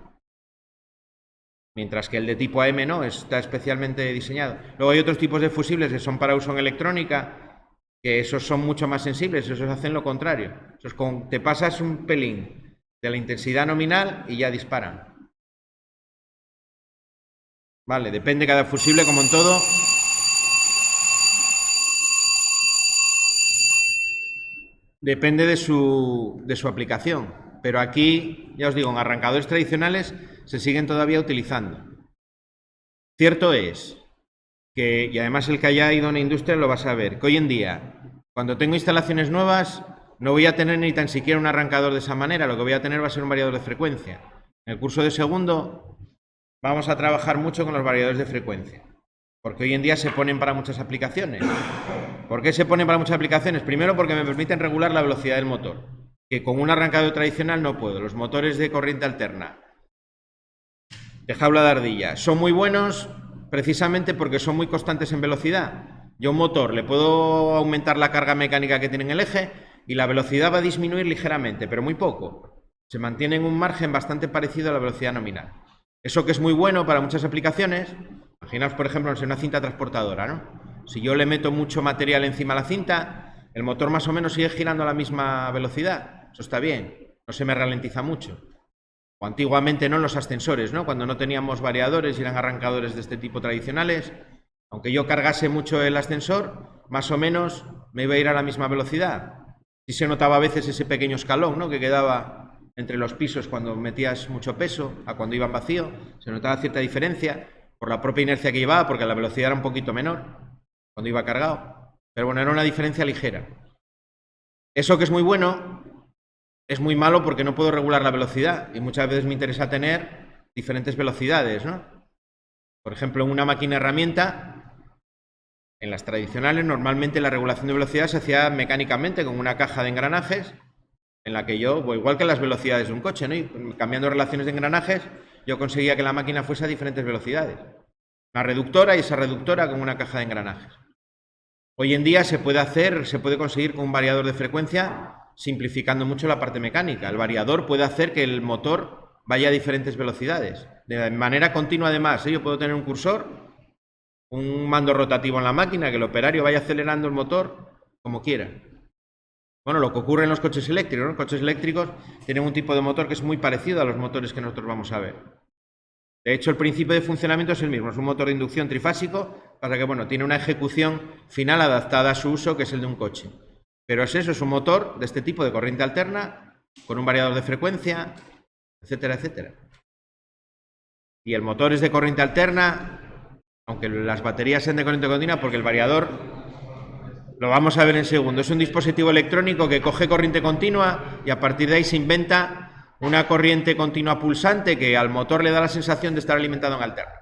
Mientras que el de tipo AM no, está especialmente diseñado. Luego hay otros tipos de fusibles que son para uso en electrónica, que esos son mucho más sensibles, esos hacen lo contrario. Esos te pasas un pelín de la intensidad nominal y ya disparan. Vale, depende cada fusible, como en todo. Depende de su aplicación. Pero aquí, ya os digo, en arrancadores tradicionales se siguen todavía utilizando. Cierto es que, y además el que haya ido a una industria lo va a saber, que hoy en día, cuando tengo instalaciones nuevas, no voy a tener ni tan siquiera un arrancador de esa manera, lo que voy a tener va a ser un variador de frecuencia. En el curso de segundo vamos a trabajar mucho con los variadores de frecuencia, porque hoy en día se ponen para muchas aplicaciones. ¿Por qué se ponen para muchas aplicaciones? Primero porque me permiten regular la velocidad del motor, que con un arrancador tradicional no puedo. Los motores de corriente alterna de jaula de ardilla son muy buenos precisamente porque son muy constantes en velocidad. Yo a un motor le puedo aumentar la carga mecánica que tiene en el eje y la velocidad va a disminuir ligeramente, pero muy poco. Se mantiene en un margen bastante parecido a la velocidad nominal. Eso que es muy bueno para muchas aplicaciones. Imaginaos, por ejemplo, en una cinta transportadora, ¿no? Si yo le meto mucho material encima de la cinta, el motor más o menos sigue girando a la misma velocidad. Eso está bien, no se me ralentiza mucho. O antiguamente no en los ascensores, ¿no? Cuando no teníamos variadores y eran arrancadores de este tipo tradicionales, aunque yo cargase mucho el ascensor, más o menos me iba a ir a la misma velocidad. Sí se notaba a veces ese pequeño escalón, ¿no?, que quedaba entre los pisos cuando metías mucho peso a cuando iba en vacío. Se notaba cierta diferencia por la propia inercia que llevaba, porque la velocidad era un poquito menor cuando iba cargado. Pero bueno, era una diferencia ligera. Eso que es muy bueno es muy malo porque no puedo regular la velocidad y muchas veces me interesa tener diferentes velocidades, ¿no? Por ejemplo, en una máquina herramienta, en las tradicionales, normalmente la regulación de velocidad se hacía mecánicamente con una caja de engranajes en la que yo, pues igual que las velocidades de un coche, ¿no?, y cambiando relaciones de engranajes, yo conseguía que la máquina fuese a diferentes velocidades. Una reductora y esa reductora con una caja de engranajes. Hoy en día se puede conseguir con un variador de frecuencia, simplificando mucho la parte mecánica. El variador puede hacer que el motor vaya a diferentes velocidades, de manera continua además. Yo puedo tener un cursor, un mando rotativo en la máquina, que el operario vaya acelerando el motor como quiera. Bueno, lo que ocurre en los coches eléctricos, ¿no? Los coches eléctricos tienen un tipo de motor que es muy parecido a los motores que nosotros vamos a ver. De hecho, el principio de funcionamiento es el mismo, es un motor de inducción trifásico, para que, bueno, tiene una ejecución final adaptada a su uso, que es el de un coche. Pero es eso, es un motor de este tipo de corriente alterna, con un variador de frecuencia, etcétera, etcétera. Y el motor es de corriente alterna, aunque las baterías sean de corriente continua, porque el variador, lo vamos a ver en segundo, es un dispositivo electrónico que coge corriente continua y a partir de ahí se inventa una corriente continua pulsante que al motor le da la sensación de estar alimentado en alterna.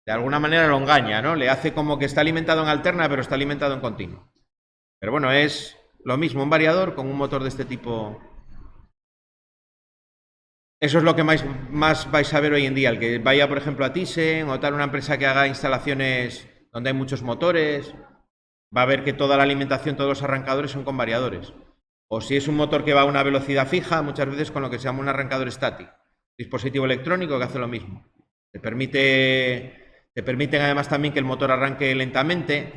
De alguna manera lo engaña, ¿no? Le hace como que está alimentado en alterna, pero está alimentado en continuo. Pero bueno, es lo mismo, un variador con un motor de este tipo. Eso es lo que más vais a ver hoy en día. El que vaya, por ejemplo, a Thyssen o tal, una empresa que haga instalaciones donde hay muchos motores, va a ver que toda la alimentación, todos los arrancadores son con variadores. O si es un motor que va a una velocidad fija, muchas veces con lo que se llama un arrancador estático. Dispositivo electrónico que hace lo mismo. Te permiten además también que el motor arranque lentamente,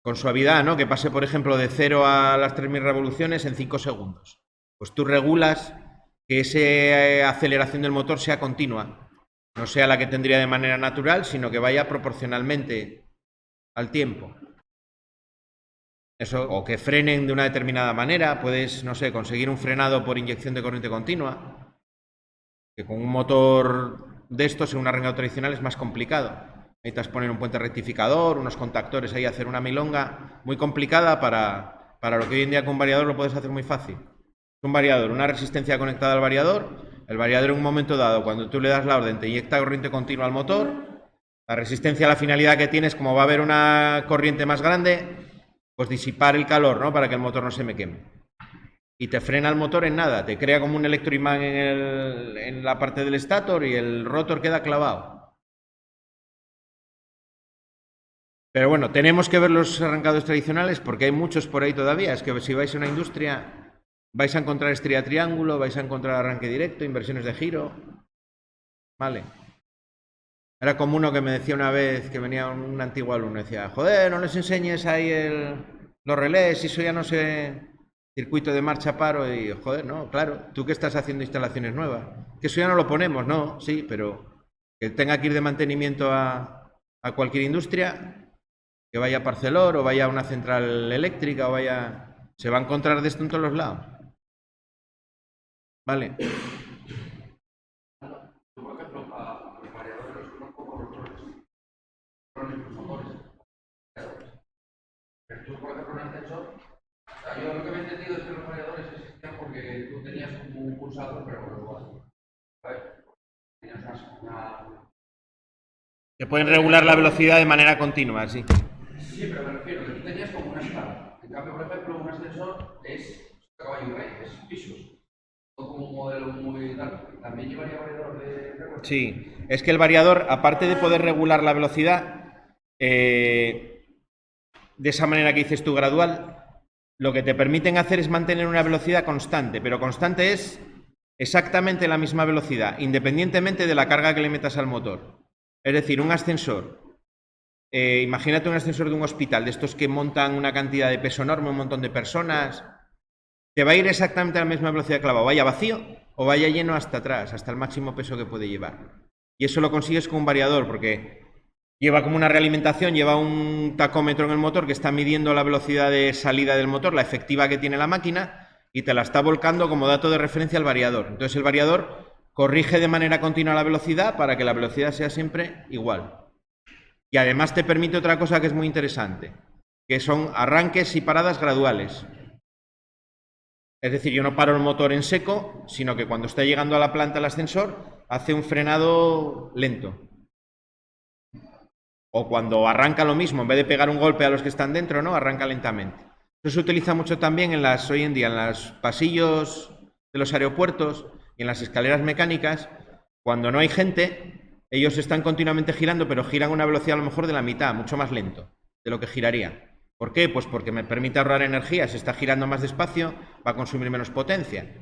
con suavidad, ¿no? Que pase, por ejemplo, de 0 a las 3000 revoluciones en 5 segundos. Pues tú regulas que esa aceleración del motor sea continua, no sea la que tendría de manera natural, sino que vaya proporcionalmente al tiempo. Eso, o que frenen de una determinada manera. Puedes, no sé, conseguir un frenado por inyección de corriente continua, que con un motor de estos en un arrancador tradicional es más complicado. Necesitas poner un puente rectificador, unos contactores ahí, hacer una milonga muy complicada para lo que hoy en día con un variador lo puedes hacer muy fácil. Un variador, una resistencia conectada al variador, el variador en un momento dado, cuando tú le das la orden, te inyecta corriente continua al motor, la resistencia, la finalidad que tienes, como va a haber una corriente más grande, pues disipar el calor, ¿no?, para que el motor no se me queme. Y te frena el motor en nada, te crea como un electroimán en la parte del estator y el rotor queda clavado. Pero bueno, tenemos que ver los arrancados tradicionales porque hay muchos por ahí todavía. Es que si vais a una industria vais a encontrar estría triángulo, vais a encontrar arranque directo, inversiones de giro. Vale. Era como uno que me decía una vez, que venía un antiguo alumno, decía, joder, no les enseñes ahí los relés, y eso ya no sé, circuito de marcha paro. Y joder, no, claro, tú que estás haciendo instalaciones nuevas, que eso ya no lo ponemos, no, sí, pero que tenga que ir de mantenimiento a cualquier industria, que vaya a Parcelor o vaya a una central eléctrica o vaya Se va a encontrar de esto en todos los lados. Vale. Yo, por ejemplo, a los variadores los conozco por los motores. Pero tú, por ejemplo, un ascensor, o sea, yo lo que me he entendido es que los variadores existían porque tú tenías como un pulsador, pero gradual. ¿Sabes? Tenías una... Que pueden regular la velocidad de manera continua, sí. Sí, pero me refiero que tú tenías como una escala. En cambio, por ejemplo, un ascensor es caballo y rey, es pisos. Todo como un modelo muy tal. También llevaría variador de recuerdo. Sí, es que el variador, aparte de poder regular la velocidad, de esa manera que dices tú, gradual, lo que te permiten hacer es mantener una velocidad constante, pero constante es exactamente la misma velocidad, independientemente de la carga que le metas al motor. Es decir, un ascensor, imagínate un ascensor de un hospital, de estos que montan una cantidad de peso enorme, un montón de personas, te va a ir exactamente a la misma velocidad clavado, vaya vacío o vaya lleno hasta atrás, hasta el máximo peso que puede llevar. Y eso lo consigues con un variador, porque lleva como una realimentación, lleva un tacómetro en el motor que está midiendo la velocidad de salida del motor, la efectiva que tiene la máquina, y te la está volcando como dato de referencia al variador. Entonces el variador corrige de manera continua la velocidad para que la velocidad sea siempre igual. Y además te permite otra cosa que es muy interesante, que son arranques y paradas graduales. Es decir, yo no paro el motor en seco, sino que cuando está llegando a la planta el ascensor, hace un frenado lento. O cuando arranca lo mismo, en vez de pegar un golpe a los que están dentro, ¿no? Arranca lentamente. Eso se utiliza mucho también hoy en día en los pasillos de los aeropuertos y en las escaleras mecánicas. Cuando no hay gente, ellos están continuamente girando, pero giran a una velocidad a lo mejor de la mitad, mucho más lento de lo que giraría. ¿Por qué? Pues porque me permite ahorrar energía. Si está girando más despacio, va a consumir menos potencia.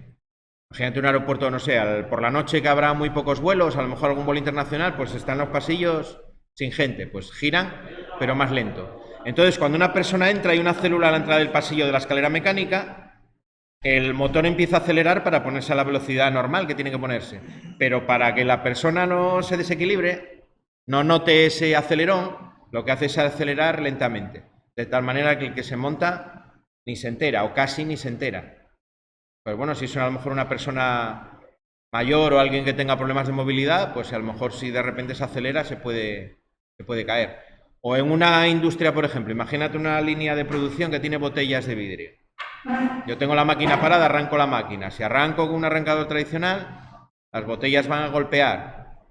Imagínate un aeropuerto, no sé, por la noche que habrá muy pocos vuelos, a lo mejor algún vuelo internacional, pues están los pasillos sin gente, pues giran, pero más lento. Entonces, cuando una persona entra, hay una célula a la entrada del pasillo de la escalera mecánica, el motor empieza a acelerar para ponerse a la velocidad normal que tiene que ponerse. Pero para que la persona no se desequilibre, no note ese acelerón, lo que hace es acelerar lentamente. De tal manera que el que se monta ni se entera, o casi ni se entera. Pues bueno, si es a lo mejor una persona mayor o alguien que tenga problemas de movilidad, pues a lo mejor si de repente se acelera se puede caer. O en una industria, por ejemplo, imagínate una línea de producción que tiene botellas de vidrio. Yo tengo la máquina parada, arranco la máquina. Si arranco con un arrancador tradicional, las botellas van a golpear.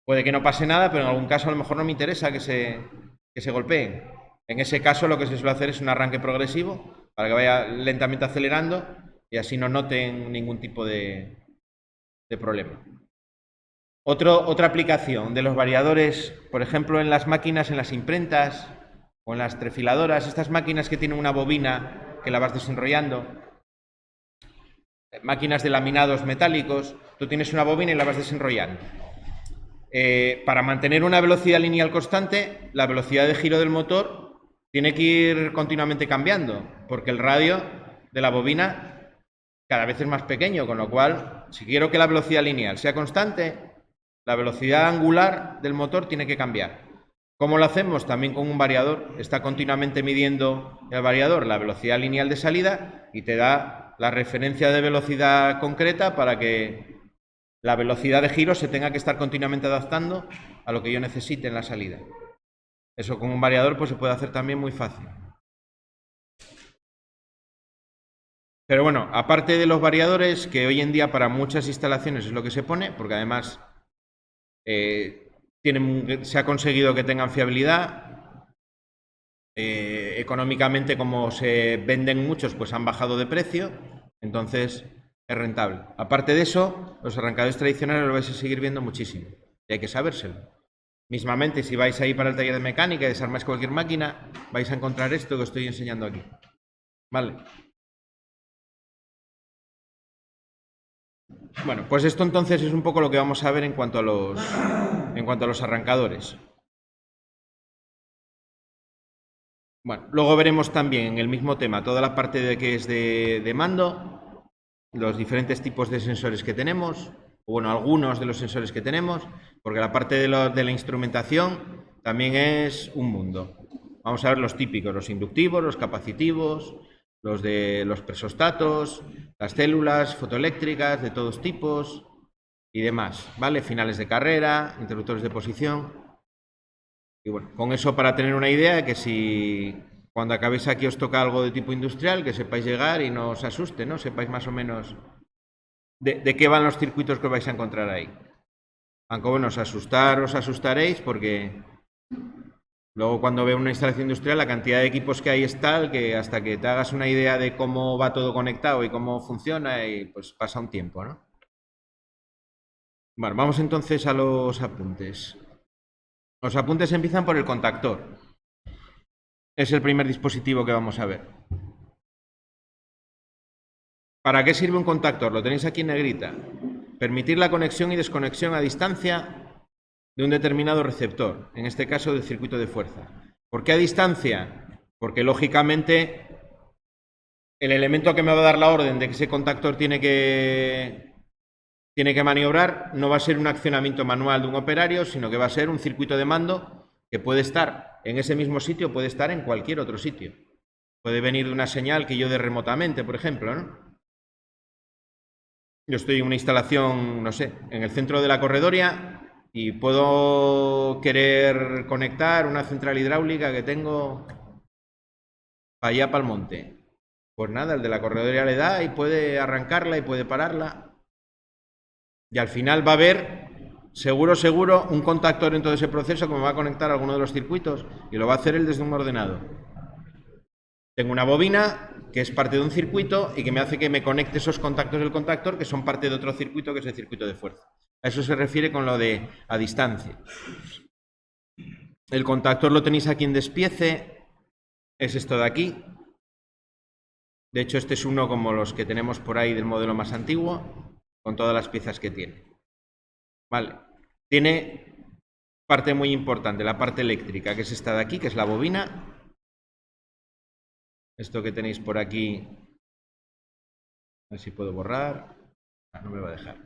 Puede que no pase nada, pero en algún caso a lo mejor no me interesa que se golpeen. En ese caso lo que se suele hacer es un arranque progresivo para que vaya lentamente acelerando y así no noten ningún tipo de problema. Otra aplicación de los variadores, por ejemplo, en las máquinas, en las imprentas o en las trefiladoras, estas máquinas que tienen una bobina que la vas desenrollando, máquinas de laminados metálicos, tú tienes una bobina y la vas desenrollando. Para mantener una velocidad lineal constante, la velocidad de giro del motor tiene que ir continuamente cambiando, porque el radio de la bobina cada vez es más pequeño, con lo cual, si quiero que la velocidad lineal sea constante, la velocidad angular del motor tiene que cambiar. ¿Cómo lo hacemos? También con un variador. Está continuamente midiendo el variador la velocidad lineal de salida y te da la referencia de velocidad concreta para que la velocidad de giro se tenga que estar continuamente adaptando a lo que yo necesite en la salida. Eso con un variador pues se puede hacer también muy fácil. Pero bueno, aparte de los variadores, que hoy en día para muchas instalaciones es lo que se pone, porque además se ha conseguido que tengan fiabilidad, económicamente como se venden muchos, pues han bajado de precio, entonces es rentable. Aparte de eso, los arrancadores tradicionales los vais a seguir viendo muchísimo, y hay que sabérselo. Mismamente, si vais ahí para el taller de mecánica y desarmáis cualquier máquina, vais a encontrar esto que os estoy enseñando aquí. Vale. Bueno, pues esto entonces es un poco lo que vamos a ver en cuanto a los arrancadores. Bueno, luego veremos también en el mismo tema toda la parte de que es de mando, los diferentes tipos de sensores que tenemos, o bueno, algunos de los sensores que tenemos, porque la parte de la instrumentación también es un mundo. Vamos a ver los típicos, los inductivos, los capacitivos, los de los presostatos, las células fotoeléctricas de todos tipos y demás, ¿vale? Finales de carrera, interruptores de posición. Y bueno, con eso para tener una idea, que si cuando acabéis aquí os toca algo de tipo industrial, que sepáis llegar y no os asuste, ¿no? Sepáis más o menos de qué van los circuitos que vais a encontrar ahí. Aunque bueno, os asustaréis porque luego cuando veo una instalación industrial la cantidad de equipos que hay es tal que hasta que te hagas una idea de cómo va todo conectado y cómo funciona, y pues pasa un tiempo, ¿no? Bueno, vamos entonces a los apuntes. Los apuntes empiezan por el contactor. Es el primer dispositivo que vamos a ver. ¿Para qué sirve un contactor? Lo tenéis aquí en negrita. Permitir la conexión y desconexión a distancia de un determinado receptor, en este caso del circuito de fuerza. ¿Por qué a distancia? Porque lógicamente el elemento que me va a dar la orden de que ese contactor tiene que maniobrar no va a ser un accionamiento manual de un operario, sino que va a ser un circuito de mando que puede estar en ese mismo sitio, puede estar en cualquier otro sitio. Puede venir de una señal que yo dé remotamente, por ejemplo, ¿no? Yo estoy en una instalación, no sé, en el centro de la corredoria y puedo querer conectar una central hidráulica que tengo para allá, para el monte. Pues nada, el de la corredoria le da y puede arrancarla y puede pararla. Y al final va a haber, seguro, un contactor en todo ese proceso que me va a conectar a alguno de los circuitos y lo va a hacer él desde un ordenador. Tengo una bobina que es parte de un circuito y que me hace que me conecte esos contactos del contactor que son parte de otro circuito, que es el circuito de fuerza. A eso se refiere con lo de a distancia. El contactor lo tenéis aquí en despiece, es esto de aquí. De hecho, este es uno como los que tenemos por ahí del modelo más antiguo, con todas las piezas que tiene. Vale. Tiene parte muy importante, la parte eléctrica, que es esta de aquí, que es la bobina. Esto que tenéis por aquí, a ver si puedo borrar. No me va a dejar.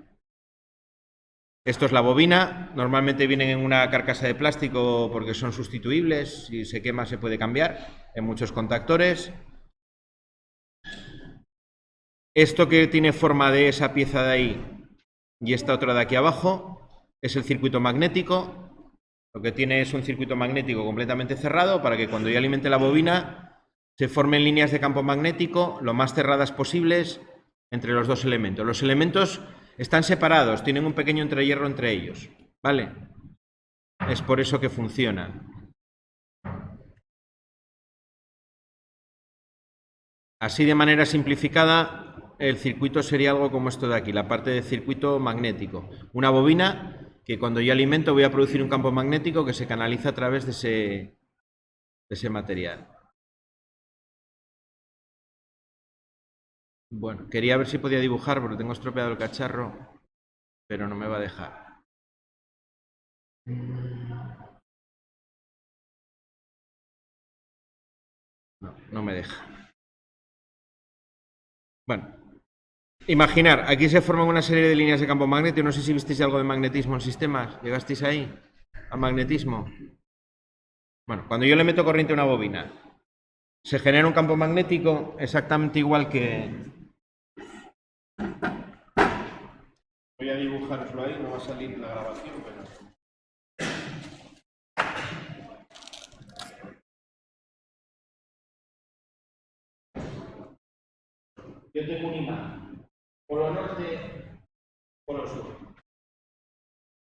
Esto es la bobina. Normalmente vienen en una carcasa de plástico porque son sustituibles. Si se quema se puede cambiar en muchos contactores. Esto que tiene forma de esa pieza de ahí y esta otra de aquí abajo es el circuito magnético. Lo que tiene es un circuito magnético completamente cerrado para que cuando yo alimente la bobina se formen líneas de campo magnético lo más cerradas posibles entre los dos elementos. Los elementos están separados, tienen un pequeño entrehierro entre ellos, ¿vale? Es por eso que funciona. Así, de manera simplificada, el circuito sería algo como esto de aquí, la parte del circuito magnético. Una bobina que cuando yo alimento voy a producir un campo magnético que se canaliza a través de ese material. Bueno, quería ver si podía dibujar porque tengo estropeado el cacharro, pero no me va a dejar. No me deja. Bueno, imaginar, aquí se forman una serie de líneas de campo magnético. No sé si visteis algo de magnetismo en sistemas. ¿Llegasteis ahí? ¿A magnetismo? Bueno, cuando yo le meto corriente a una bobina, se genera un campo magnético exactamente igual que... Voy a dibujaroslo ahí, no va a salir la grabación, pero... Yo tengo un imán. Polo norte, polo sur.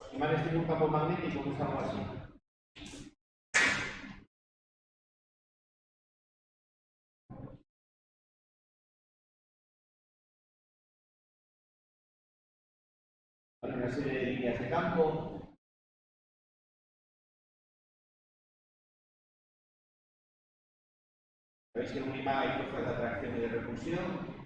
Los imanes tienen un campo magnético que es algo así. Hay una serie de líneas de campo. Veis que en un imán hay fuerzas de atracción y de repulsión.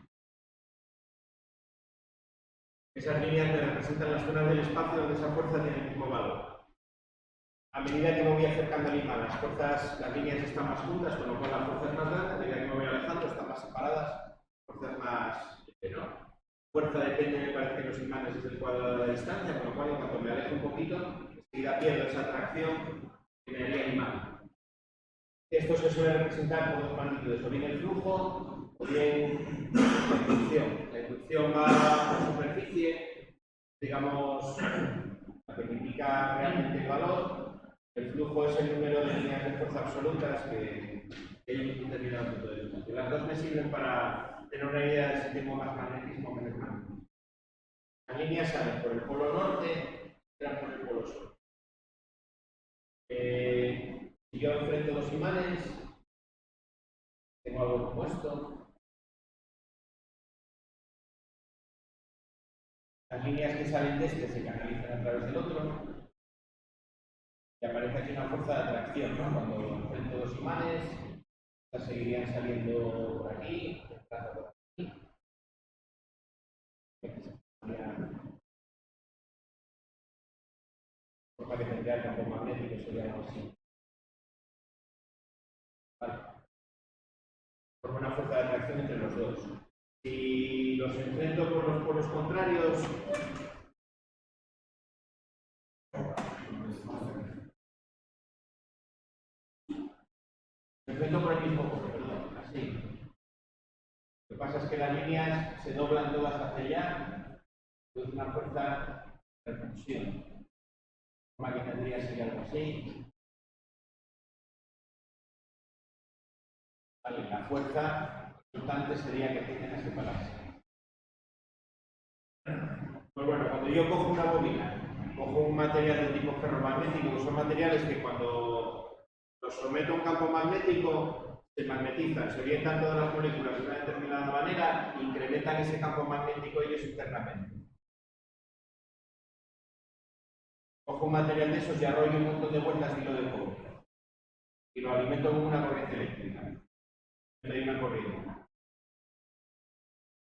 Esas líneas me representan las zonas del espacio donde esa fuerza tiene el mismo valor. A medida que me voy acercando al imán, las líneas están más juntas, con lo cual la fuerza es más grande. A medida que me voy alejando, están más separadas, fuerza es más menor. Fuerza depende, me parece, de los imanes desde el cuadrado de la distancia, con lo cual, en cuanto me alejo un poquito, enseguida pierdo esa atracción que me haría el imán. Esto se suele representar por dos magnitudes, o bien el flujo o bien la inducción. La inducción va por superficie, digamos, la que indica realmente el valor. El flujo es el número de líneas de fuerza absolutas que hay en un determinado punto del espacio. Las dos me sirven para tener una idea de si tengo más magnetismo o menos magnetismo. Las líneas salen por el polo norte y por el polo sur. Si yo enfrento dos imanes, tengo algo como esto. Las líneas que salen de este se canalizan a través del otro. Y aparece aquí una fuerza de atracción, ¿no? Cuando enfrento dos imanes, estas seguirían saliendo por aquí, entrando por aquí. La forma que tendría el campo magnético sería algo así. Vale. Forma una fuerza de atracción entre los dos. Si los enfrento por los polos contrarios, me enfrento por el mismo polo, perdón, así. Lo que pasa es que las líneas se doblan todas hacia allá, es una fuerza de repulsión. La forma que tendría sería algo así. Vale, la fuerza resultante sería que tienden a separarse. Pues bueno, cuando yo cojo una bobina, cojo un material de tipo ferromagnético, que son materiales que cuando los someto a un campo magnético se magnetizan, se orientan todas las moléculas de una determinada manera e incrementan ese campo magnético ellos internamente. Cojo un material de esos y arroyo un montón de vueltas de hilo de cobre y lo alimento con una corriente eléctrica. Le doy una corriente.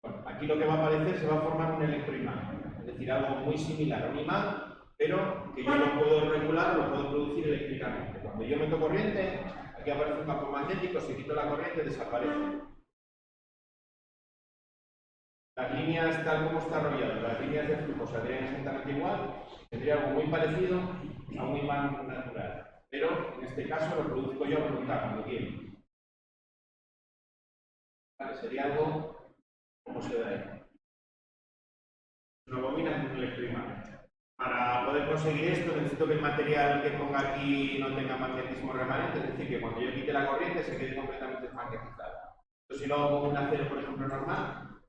Bueno, aquí lo que va a aparecer se va a formar un electroimán, es decir, algo muy similar a un imán, pero que yo lo puedo regular, lo puedo producir eléctricamente. Cuando yo meto corriente, aquí aparece un campo magnético, si quito la corriente desaparece. Las líneas, tal como está arrollado, las líneas de flujo saldrían exactamente igual, tendría algo muy parecido a un imán natural, pero en este caso lo produzco yo a voluntad cuando quiero. Vale, sería algo como se da ahí. Una bobina con un electroimán. Para poder conseguir esto necesito que el material que ponga aquí no tenga magnetismo remanente, es decir, que cuando yo quite la corriente se quede completamente desmagnetizado. Entonces, si lo hago con un acero, por ejemplo, normal,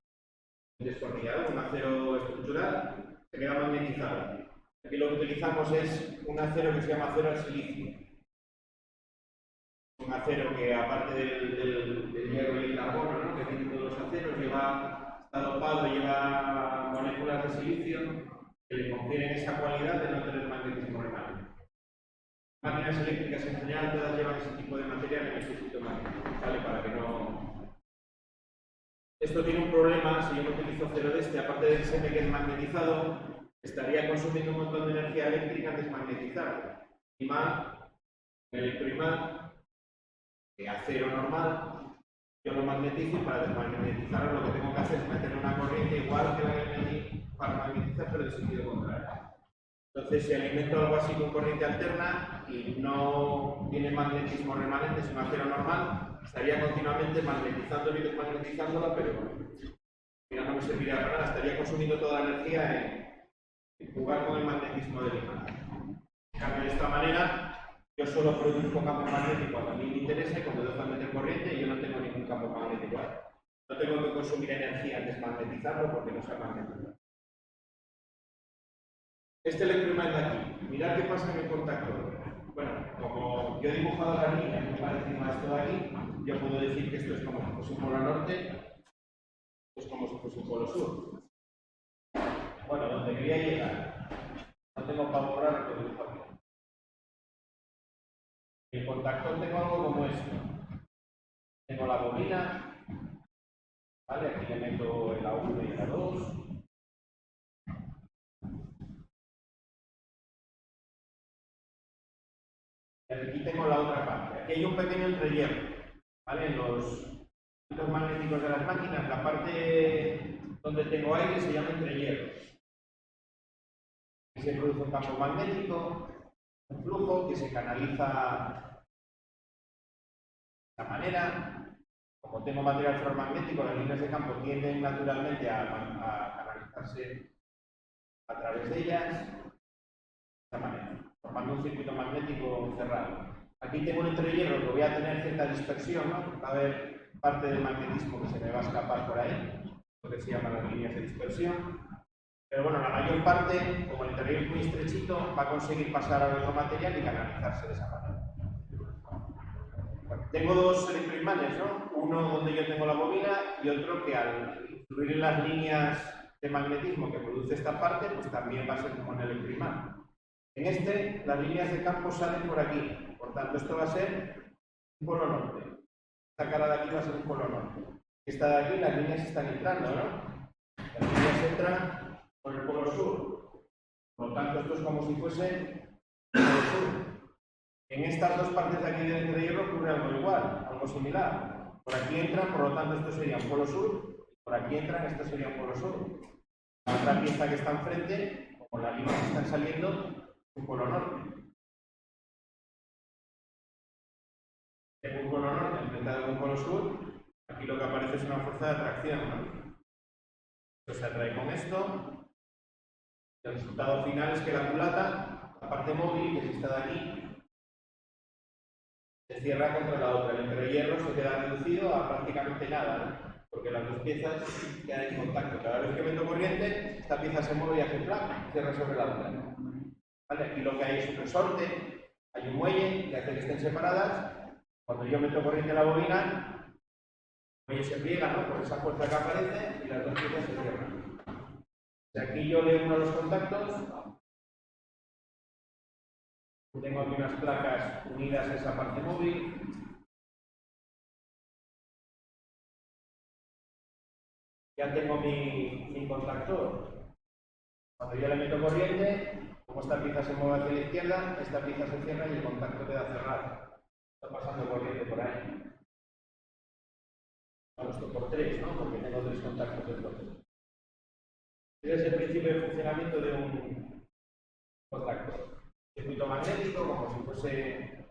un destornillador, un acero estructural, se queda magnetizado. Aquí lo que utilizamos es un acero que se llama acero al silicio. Un acero que, aparte del hierro y el carbono, ¿no?, que tienen todos los aceros, está dopado, lleva moléculas de silicio que le confieren esa cualidad de no tener magnetismo remanente. Máquinas eléctricas en general todas llevan ese tipo de material en el circuito magnético, ¿vale? Para que no... Esto tiene un problema, si yo no utilizo acero de este, aparte del SN que es magnetizado, estaría consumiendo un montón de energía eléctrica en desmagnetizarlo. Imán, electroimán, de acero normal, yo lo magnetizo y para desmagnetizarlo lo que tengo que hacer es meter una corriente igual que la que metí para magnetizar, pero de sentido contrario. Entonces, si alimento algo así con corriente alterna y no tiene magnetismo remanente, sino acero normal, estaría continuamente magnetizándolo y desmagnetizándolo, pero no me serviría para nada, estaría consumiendo toda la energía en jugar con el magnetismo del imán. En cambio, de esta manera, yo solo produzco campo magnético cuando a mí me interesa y cuando dejo de meter corriente y yo no tengo ningún campo magnético ahí. No tengo que consumir energía en desmagnetizarlo porque no se magnetiza. Este electroimán de aquí, mirad qué pasa en el contactor. Bueno, como yo he dibujado la línea muy parecida a esto de aquí, yo puedo decir que esto es como si fuese un polo norte, esto es como si fuese un polo sur. Bueno, donde quería llegar, no tengo para borrar lo que dibujo aquí. En el contactor tengo algo como esto. Tengo la bobina, ¿vale? Aquí le meto el A1 y el A2. Y aquí tengo la otra parte. Aquí hay un pequeño entrehierro, ¿vale? En los magnéticos de las máquinas, la parte donde tengo aire se llama entrehierro. Aquí se produce un campo magnético, un flujo que se canaliza de esta manera, como tengo material ferromagnético, las líneas de campo tienden naturalmente a canalizarse a través de ellas, de esta manera, formando un circuito magnético cerrado. Aquí tengo un entrehierro que voy a tener cierta dispersión, ¿no? Va a haber parte del magnetismo que se me va a escapar por ahí, lo que se llaman las líneas de dispersión. Pero bueno, la mayor parte, como el entrehierro es muy estrechito, va a conseguir pasar al otro material y canalizarse de esa manera. Bueno, tengo dos electroimanes, ¿no? Uno donde yo tengo la bobina y otro que al influir en las líneas de magnetismo que produce esta parte, pues también va a ser como un electroimán. En este, las líneas de campo salen por aquí, por tanto, esto va a ser un polo norte. Esta cara de aquí va a ser un polo norte. Esta de aquí, las líneas están entrando, ¿no? Las líneas entran por el polo sur. Por lo tanto, esto es como si fuese el polo sur. En estas dos partes de aquí del entrehierro ocurre algo igual, algo similar. Por aquí entran, por lo tanto, esto sería un polo sur. Por aquí entran, esto sería un polo sur. La otra pieza que está enfrente, como las líneas que están saliendo, es un polo norte. Tengo un polo norte enfrentado con un polo sur. Aquí lo que aparece es una fuerza de atracción, ¿no? Esto se atrae con esto. El resultado final es que la culata, la parte móvil, que es esta de aquí, se cierra contra la otra. El entrehierro se queda reducido a prácticamente nada, ¿no? Porque las dos piezas quedan en contacto. Cada vez que meto corriente, esta pieza se mueve y hace plac, cierra sobre la otra, ¿no? ¿Vale? Aquí lo que hay es un resorte, hay un muelle que hace que estén separadas. Cuando yo meto corriente en la bobina, el muelle se pliega, ¿no? Por esa fuerza que aparece y las dos piezas se cierran. De aquí yo leo uno de los contactos. Tengo aquí unas placas unidas a esa parte móvil. Ya tengo mi contactor. Cuando yo le meto corriente, como esta pieza se mueve hacia la izquierda, esta pieza se cierra y el contacto queda cerrado. Está pasando corriente por ahí. Bueno, esto por tres, ¿no? Porque tengo tres contactos entonces. Este es el principio de funcionamiento de un contactor. Circuito magnético, como si fuese.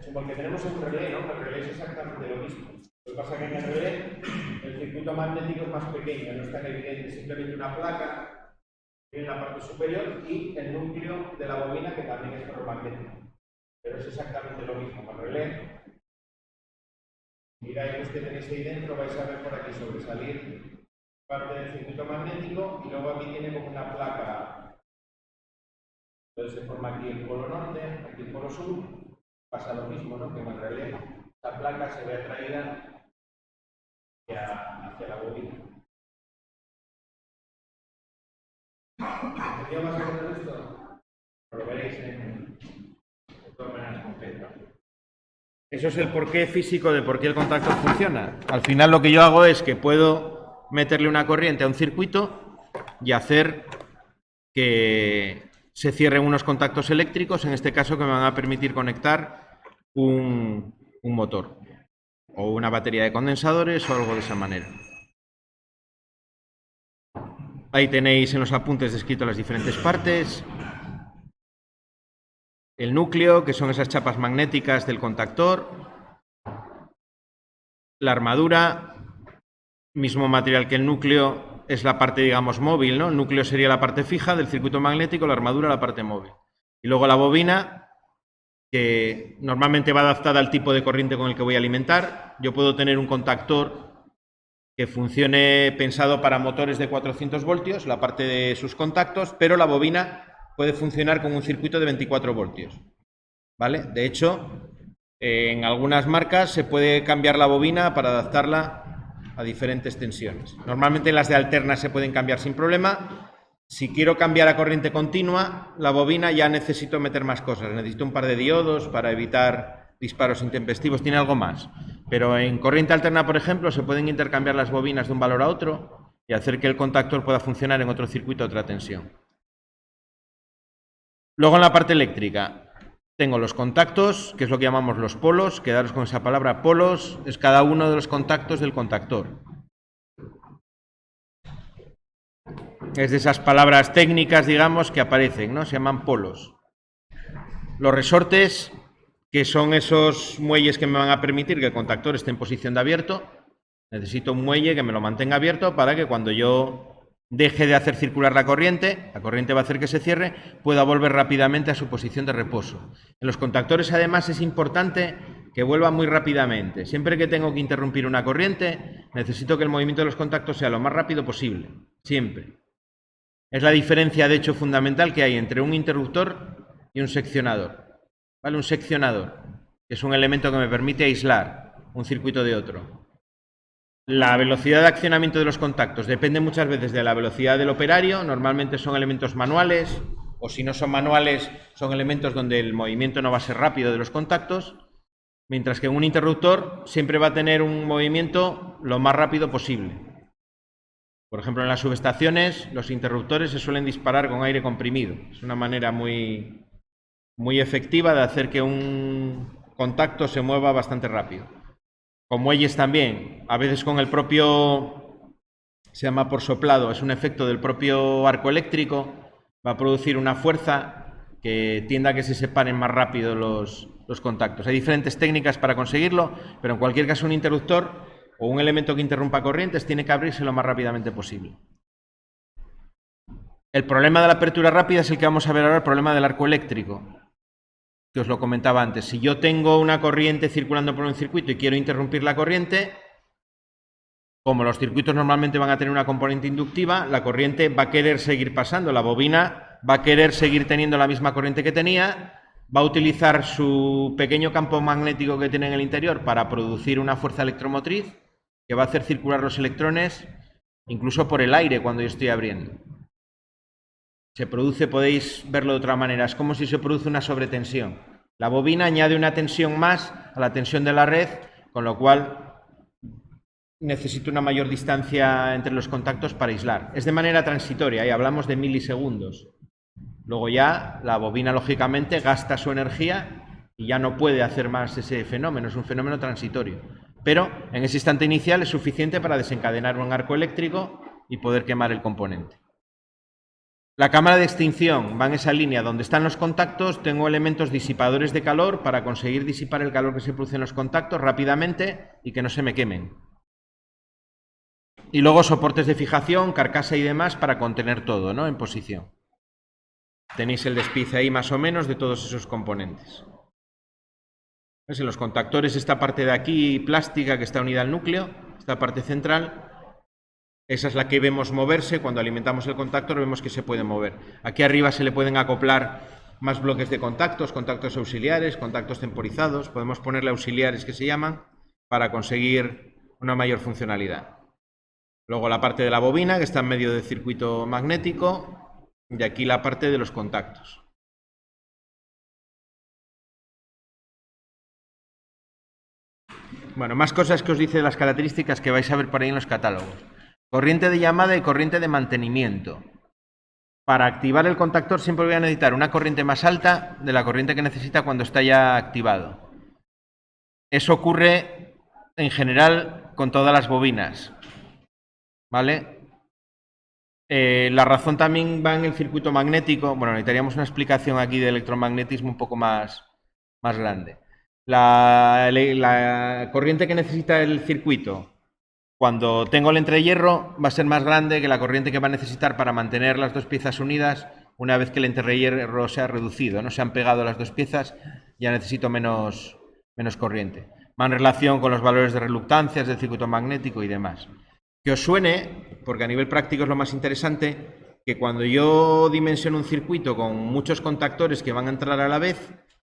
Como el que tenemos en un relé, ¿no? El relé es exactamente lo mismo. Lo que pasa es que en el relé el circuito magnético es más pequeño, no es tan evidente, simplemente una placa en la parte superior y el núcleo de la bobina que también es ferromagnético. Pero es exactamente lo mismo. El relé, miráis que tenéis ahí dentro, vais a ver por aquí sobresalir parte del circuito magnético y luego aquí tiene como una placa. Entonces se forma aquí el polo norte, aquí el polo sur, pasa lo mismo, ¿no? Que en el relé la placa se ve atraída hacia la bobina. ¿Entendido más o menos esto? Lo veréis de todas maneras concretas. Eso es el porqué físico de por qué el contactor funciona. Al final lo que yo hago es que puedo meterle una corriente a un circuito y hacer que se cierren unos contactos eléctricos, en este caso que me van a permitir conectar un motor o una batería de condensadores o algo de esa manera. Ahí tenéis en los apuntes descrito las diferentes partes. El núcleo, que son esas chapas magnéticas del contactor. La armadura, mismo material que el núcleo, es la parte, digamos, móvil, ¿no? El núcleo sería la parte fija del circuito magnético, la armadura la parte móvil. Y luego la bobina, que normalmente va adaptada al tipo de corriente con el que voy a alimentar. Yo puedo tener un contactor que funcione pensado para motores de 400 voltios, la parte de sus contactos, pero la bobina puede funcionar con un circuito de 24 voltios. ¿Vale? De hecho, en algunas marcas se puede cambiar la bobina para adaptarla a diferentes tensiones. Normalmente las de alternas se pueden cambiar sin problema. Si quiero cambiar a corriente continua, la bobina ya necesito meter más cosas. Necesito un par de diodos para evitar disparos intempestivos. Tiene algo más. Pero en corriente alterna, por ejemplo, se pueden intercambiar las bobinas de un valor a otro y hacer que el contactor pueda funcionar en otro circuito a otra tensión. Luego en la parte eléctrica tengo los contactos, que es lo que llamamos los polos. Quedaros con esa palabra. Polos es cada uno de los contactos del contactor. Es de esas palabras técnicas, digamos, que aparecen, ¿no? Se llaman polos. Los resortes que son esos muelles que me van a permitir que el contactor esté en posición de abierto. Necesito un muelle que me lo mantenga abierto para que cuando yo deje de hacer circular la corriente va a hacer que se cierre, pueda volver rápidamente a su posición de reposo. En los contactores, además, es importante que vuelva muy rápidamente. Siempre que tengo que interrumpir una corriente, necesito que el movimiento de los contactos sea lo más rápido posible. Siempre. Es la diferencia, de hecho, fundamental que hay entre un interruptor y un seccionador. ¿Vale? Un seccionador es un elemento que me permite aislar un circuito de otro. La velocidad de accionamiento de los contactos depende muchas veces de la velocidad del operario. Normalmente son elementos manuales, o si no son manuales, son elementos donde el movimiento no va a ser rápido de los contactos, mientras que un interruptor siempre va a tener un movimiento lo más rápido posible. Por ejemplo, en las subestaciones los interruptores se suelen disparar con aire comprimido. Es una manera muy efectiva de hacer que un contacto se mueva bastante rápido. Con muelles también, a veces con el propio, se llama por soplado, es un efecto del propio arco eléctrico, va a producir una fuerza que tienda a que se separen más rápido los contactos. Hay diferentes técnicas para conseguirlo, pero en cualquier caso un interruptor o un elemento que interrumpa corrientes tiene que abrirse lo más rápidamente posible. El problema de la apertura rápida es el que vamos a ver ahora, el problema del arco eléctrico, que os lo comentaba antes. Si yo tengo una corriente circulando por un circuito y quiero interrumpir la corriente, como los circuitos normalmente van a tener una componente inductiva, la corriente va a querer seguir pasando, la bobina va a querer seguir teniendo la misma corriente que tenía, va a utilizar su pequeño campo magnético que tiene en el interior para producir una fuerza electromotriz que va a hacer circular los electrones incluso por el aire cuando yo estoy abriendo. Se produce, podéis verlo de otra manera, es como si se produce una sobretensión. La bobina añade una tensión más a la tensión de la red, con lo cual necesito una mayor distancia entre los contactos para aislar. Es de manera transitoria y hablamos de milisegundos. Luego ya la bobina, lógicamente, gasta su energía y ya no puede hacer más ese fenómeno, es un fenómeno transitorio. Pero en ese instante inicial es suficiente para desencadenar un arco eléctrico y poder quemar el componente. La cámara de extinción va en esa línea donde están los contactos. Tengo elementos disipadores de calor para conseguir disipar el calor que se produce en los contactos rápidamente y que no se me quemen. Y luego soportes de fijación, carcasa y demás para contener todo, ¿no?, en posición. Tenéis el despiece ahí más o menos de todos esos componentes. ¿Ves? En los contactores, esta parte de aquí plástica que está unida al núcleo, esta parte central, esa es la que vemos moverse. Cuando alimentamos el contactor vemos que se puede mover. Aquí arriba se le pueden acoplar más bloques de contactos, contactos auxiliares, contactos temporizados. Podemos ponerle auxiliares que se llaman para conseguir una mayor funcionalidad. Luego la parte de la bobina que está en medio del circuito magnético y aquí la parte de los contactos. Bueno, más cosas que os dice de las características que vais a ver por ahí en los catálogos. Corriente de llamada y corriente de mantenimiento. Para activar el contactor siempre voy a necesitar una corriente más alta de la corriente que necesita cuando está ya activado. Eso ocurre en general con todas las bobinas, ¿vale? La razón también va en el circuito magnético. Bueno, necesitaríamos una explicación aquí de electromagnetismo un poco más grande. La corriente que necesita el circuito cuando tengo el entrehierro va a ser más grande que la corriente que va a necesitar para mantener las dos piezas unidas una vez que el entrehierro se ha reducido, no se han pegado las dos piezas, ya necesito menos corriente. Va en relación con los valores de reluctancias del circuito magnético y demás. Que os suene, porque a nivel práctico es lo más interesante, que cuando yo dimensiono un circuito con muchos contactores que van a entrar a la vez,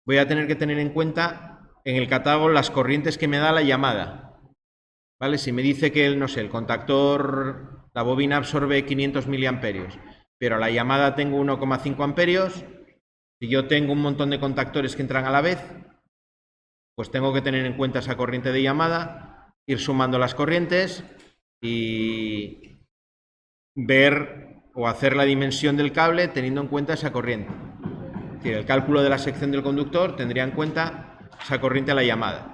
voy a tener que tener en cuenta en el catálogo las corrientes que me da la llamada. ¿Vale? Si me dice que no sé, el contactor, la bobina absorbe 500 miliamperios, pero a la llamada tengo 1,5 amperios, si yo tengo un montón de contactores que entran a la vez, pues tengo que tener en cuenta esa corriente de llamada, ir sumando las corrientes y ver o hacer la dimensión del cable teniendo en cuenta esa corriente. Es decir, el cálculo de la sección del conductor tendría en cuenta esa corriente a la llamada.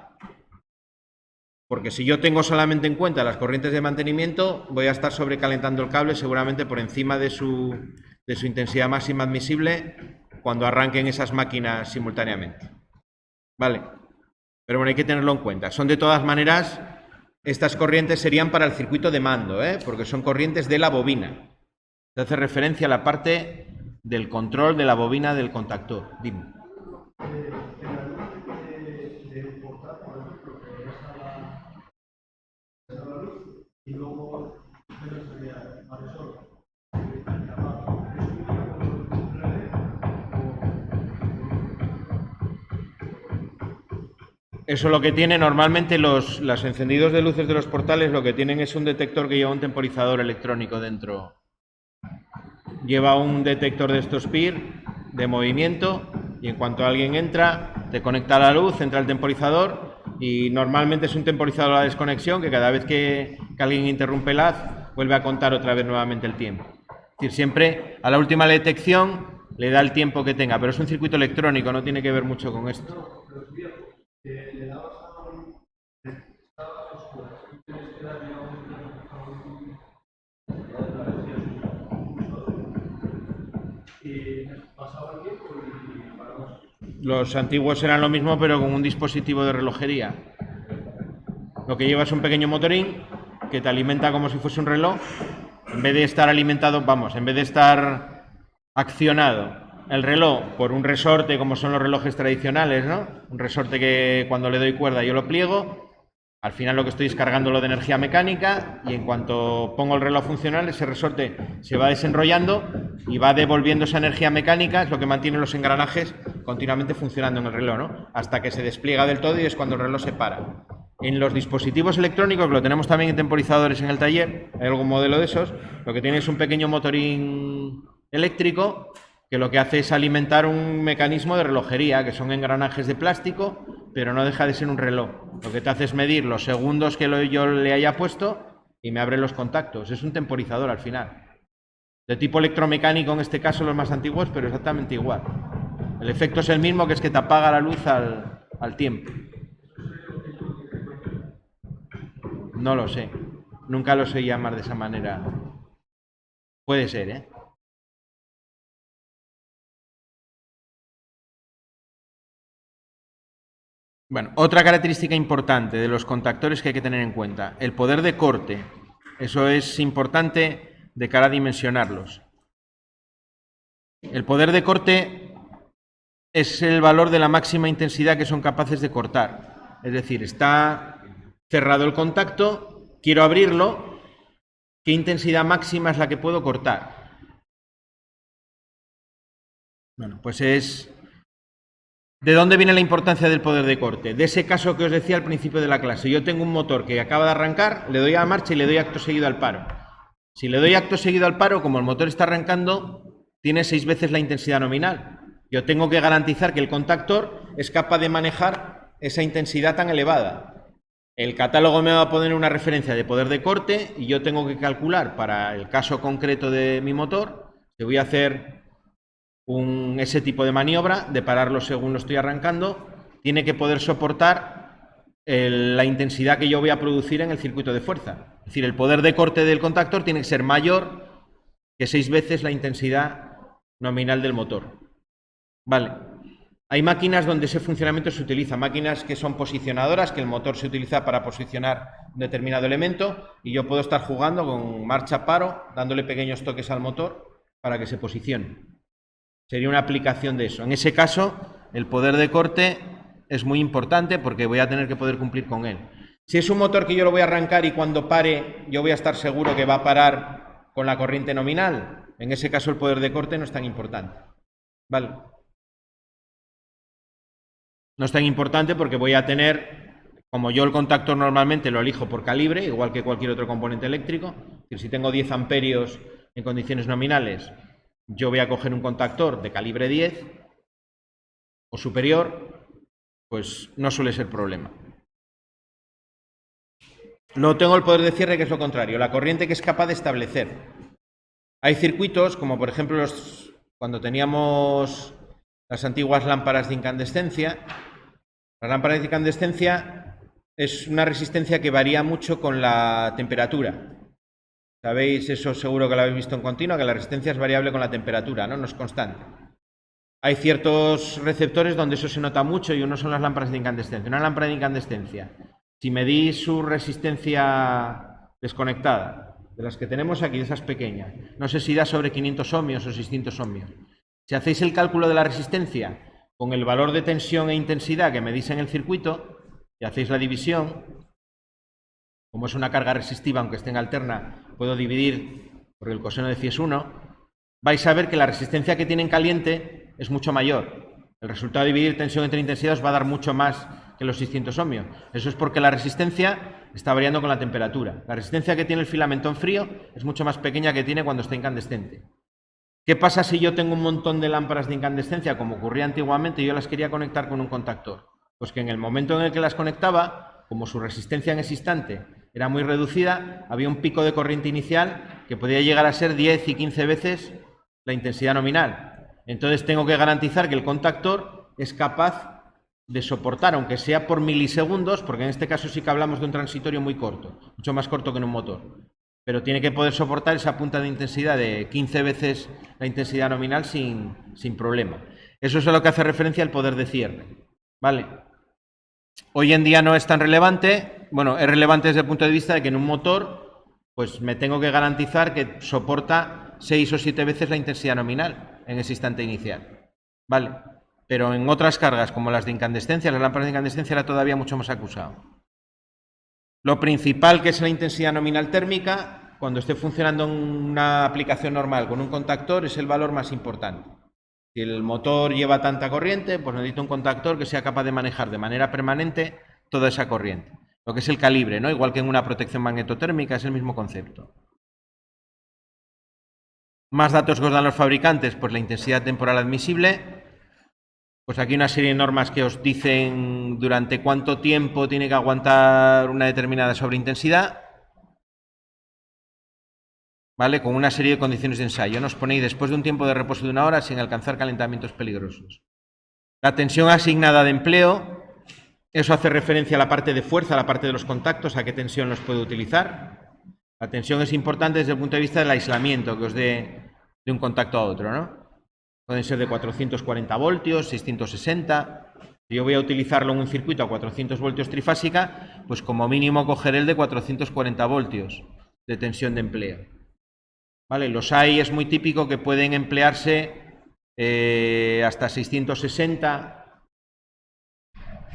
Porque si yo tengo solamente en cuenta las corrientes de mantenimiento, voy a estar sobrecalentando el cable seguramente por encima de su intensidad máxima admisible cuando arranquen esas máquinas simultáneamente. Vale. Pero bueno, hay que tenerlo en cuenta. Son de todas maneras, estas corrientes serían para el circuito de mando, porque son corrientes de la bobina. Se hace referencia a la parte del control de la bobina del contactor. Dime. Y luego eso lo que tiene normalmente los encendidos de luces de los portales, lo que tienen es un detector que lleva un temporizador electrónico dentro. Lleva un detector de estos PIR de movimiento y en cuanto alguien entra, te conecta la luz, entra el temporizador y normalmente es un temporizador a la desconexión que cada vez que alguien interrumpe el haz vuelve a contar otra vez nuevamente el tiempo. Es decir, siempre a la última detección le da el tiempo que tenga, pero es un circuito electrónico, no tiene que ver mucho con esto. Los antiguos eran lo mismo, pero con un dispositivo de relojería. Lo que lleva es un pequeño motorín que te alimenta como si fuese un reloj. En vez de estar alimentado, en vez de estar accionado el reloj por un resorte, como son los relojes tradicionales, ¿no? Un resorte que cuando le doy cuerda yo lo pliego. Al final lo que estoy es cargándolo de energía mecánica y en cuanto pongo el reloj funcional, ese resorte se va desenrollando y va devolviendo esa energía mecánica, es lo que mantiene los engranajes continuamente funcionando en el reloj, ¿no? Hasta que se despliega del todo y es cuando el reloj se para. En los dispositivos electrónicos, que lo tenemos también en temporizadores en el taller, hay algún modelo de esos, lo que tiene es un pequeño motorín eléctrico que lo que hace es alimentar un mecanismo de relojería, que son engranajes de plástico, pero no deja de ser un reloj. Lo que te hace es medir los segundos que yo le haya puesto y me abre los contactos. Es un temporizador al final. De tipo electromecánico en este caso los más antiguos, pero exactamente igual. El efecto es el mismo, que es que te apaga la luz al tiempo. No lo sé. Nunca lo sé llamar de esa manera. Puede ser, ¿eh? Bueno, otra característica importante de los contactores que hay que tener en cuenta, el poder de corte. Eso es importante de cara a dimensionarlos. El poder de corte es el valor de la máxima intensidad que son capaces de cortar. Es decir, está cerrado el contacto, quiero abrirlo, ¿qué intensidad máxima es la que puedo cortar? Bueno, pues es... ¿De dónde viene la importancia del poder de corte? De ese caso que os decía al principio de la clase. Yo tengo un motor que acaba de arrancar, le doy a marcha y le doy acto seguido al paro. Si le doy acto seguido al paro, como el motor está arrancando, tiene 6 veces la intensidad nominal. Yo tengo que garantizar que el contactor es capaz de manejar esa intensidad tan elevada. El catálogo me va a poner una referencia de poder de corte y yo tengo que calcular para el caso concreto de mi motor, que voy a hacer ese tipo de maniobra, de pararlo según lo estoy arrancando, tiene que poder soportar la intensidad que yo voy a producir en el circuito de fuerza. Es decir, el poder de corte del contactor tiene que ser mayor que 6 veces la intensidad nominal del motor. Vale. Hay máquinas donde ese funcionamiento se utiliza, máquinas que son posicionadoras, que el motor se utiliza para posicionar un determinado elemento y yo puedo estar jugando con marcha-paro, dándole pequeños toques al motor para que se posicione. Sería una aplicación de eso. En ese caso, el poder de corte es muy importante porque voy a tener que poder cumplir con él. Si es un motor que yo lo voy a arrancar y cuando pare yo voy a estar seguro que va a parar con la corriente nominal, en ese caso el poder de corte no es tan importante. ¿Vale? No es tan importante porque voy a tener, como yo el contactor normalmente lo elijo por calibre, igual que cualquier otro componente eléctrico, que si tengo 10 amperios en condiciones nominales, yo voy a coger un contactor de calibre 10 o superior, pues no suele ser problema. Luego tengo el poder de cierre, que es lo contrario, la corriente que es capaz de establecer. Hay circuitos, como por ejemplo cuando teníamos las antiguas lámparas de incandescencia. Las lámparas de incandescencia es una resistencia que varía mucho con la temperatura. Sabéis, eso seguro que lo habéis visto en continua, que la resistencia es variable con la temperatura, ¿no? No es constante. Hay ciertos receptores donde eso se nota mucho y uno son las lámparas de incandescencia. Una lámpara de incandescencia, si medís su resistencia desconectada, de las que tenemos aquí, de esas pequeñas, no sé si da sobre 500 ohmios o 600 ohmios. Si hacéis el cálculo de la resistencia con el valor de tensión e intensidad que medís en el circuito y hacéis la división, como es una carga resistiva, aunque esté en alterna, puedo dividir porque el coseno de phi es 1, vais a ver que la resistencia que tiene en caliente es mucho mayor. El resultado de dividir tensión entre intensidad os va a dar mucho más que los 600 ohmios. Eso es porque la resistencia está variando con la temperatura. La resistencia que tiene el filamento en frío es mucho más pequeña que tiene cuando está incandescente. ¿Qué pasa si yo tengo un montón de lámparas de incandescencia, como ocurría antiguamente, y yo las quería conectar con un contactor? Pues que en el momento en el que las conectaba, como su resistencia en ese instante era muy reducida, había un pico de corriente inicial que podía llegar a ser 10 y 15 veces la intensidad nominal. Entonces tengo que garantizar que el contactor es capaz de soportar, aunque sea por milisegundos, porque en este caso sí que hablamos de un transitorio muy corto, mucho más corto que en un motor, pero tiene que poder soportar esa punta de intensidad de 15 veces la intensidad nominal sin problema. Eso es a lo que hace referencia al poder de cierre, ¿vale? Hoy en día no es tan relevante, bueno, es relevante desde el punto de vista de que en un motor pues me tengo que garantizar que soporta 6 o 7 veces la intensidad nominal en ese instante inicial, ¿vale? Pero en otras cargas, como las de incandescencia, las lámparas de incandescencia, era todavía mucho más acusado. Lo principal, que es la intensidad nominal térmica, cuando esté funcionando en una aplicación normal con un contactor, es el valor más importante. Si el motor lleva tanta corriente, pues necesito un contactor que sea capaz de manejar de manera permanente toda esa corriente. Lo que es el calibre, ¿no? Igual que en una protección magnetotérmica, es el mismo concepto. Más datos que os dan los fabricantes, pues la intensidad temporal admisible. Pues aquí una serie de normas que os dicen durante cuánto tiempo tiene que aguantar una determinada sobreintensidad, ¿vale? Con una serie de condiciones de ensayo. Nos ponéis después de un tiempo de reposo de 1 hora sin alcanzar calentamientos peligrosos. La tensión asignada de empleo, eso hace referencia a la parte de fuerza, a la parte de los contactos, a qué tensión los puedo utilizar. La tensión es importante desde el punto de vista del aislamiento que os dé de un contacto a otro, ¿no? Pueden ser de 440 voltios, 660. Si yo voy a utilizarlo en un circuito a 400 voltios trifásica, pues como mínimo cogeré el de 440 voltios de tensión de empleo. ¿Vale? Los hay, es muy típico que pueden emplearse hasta 660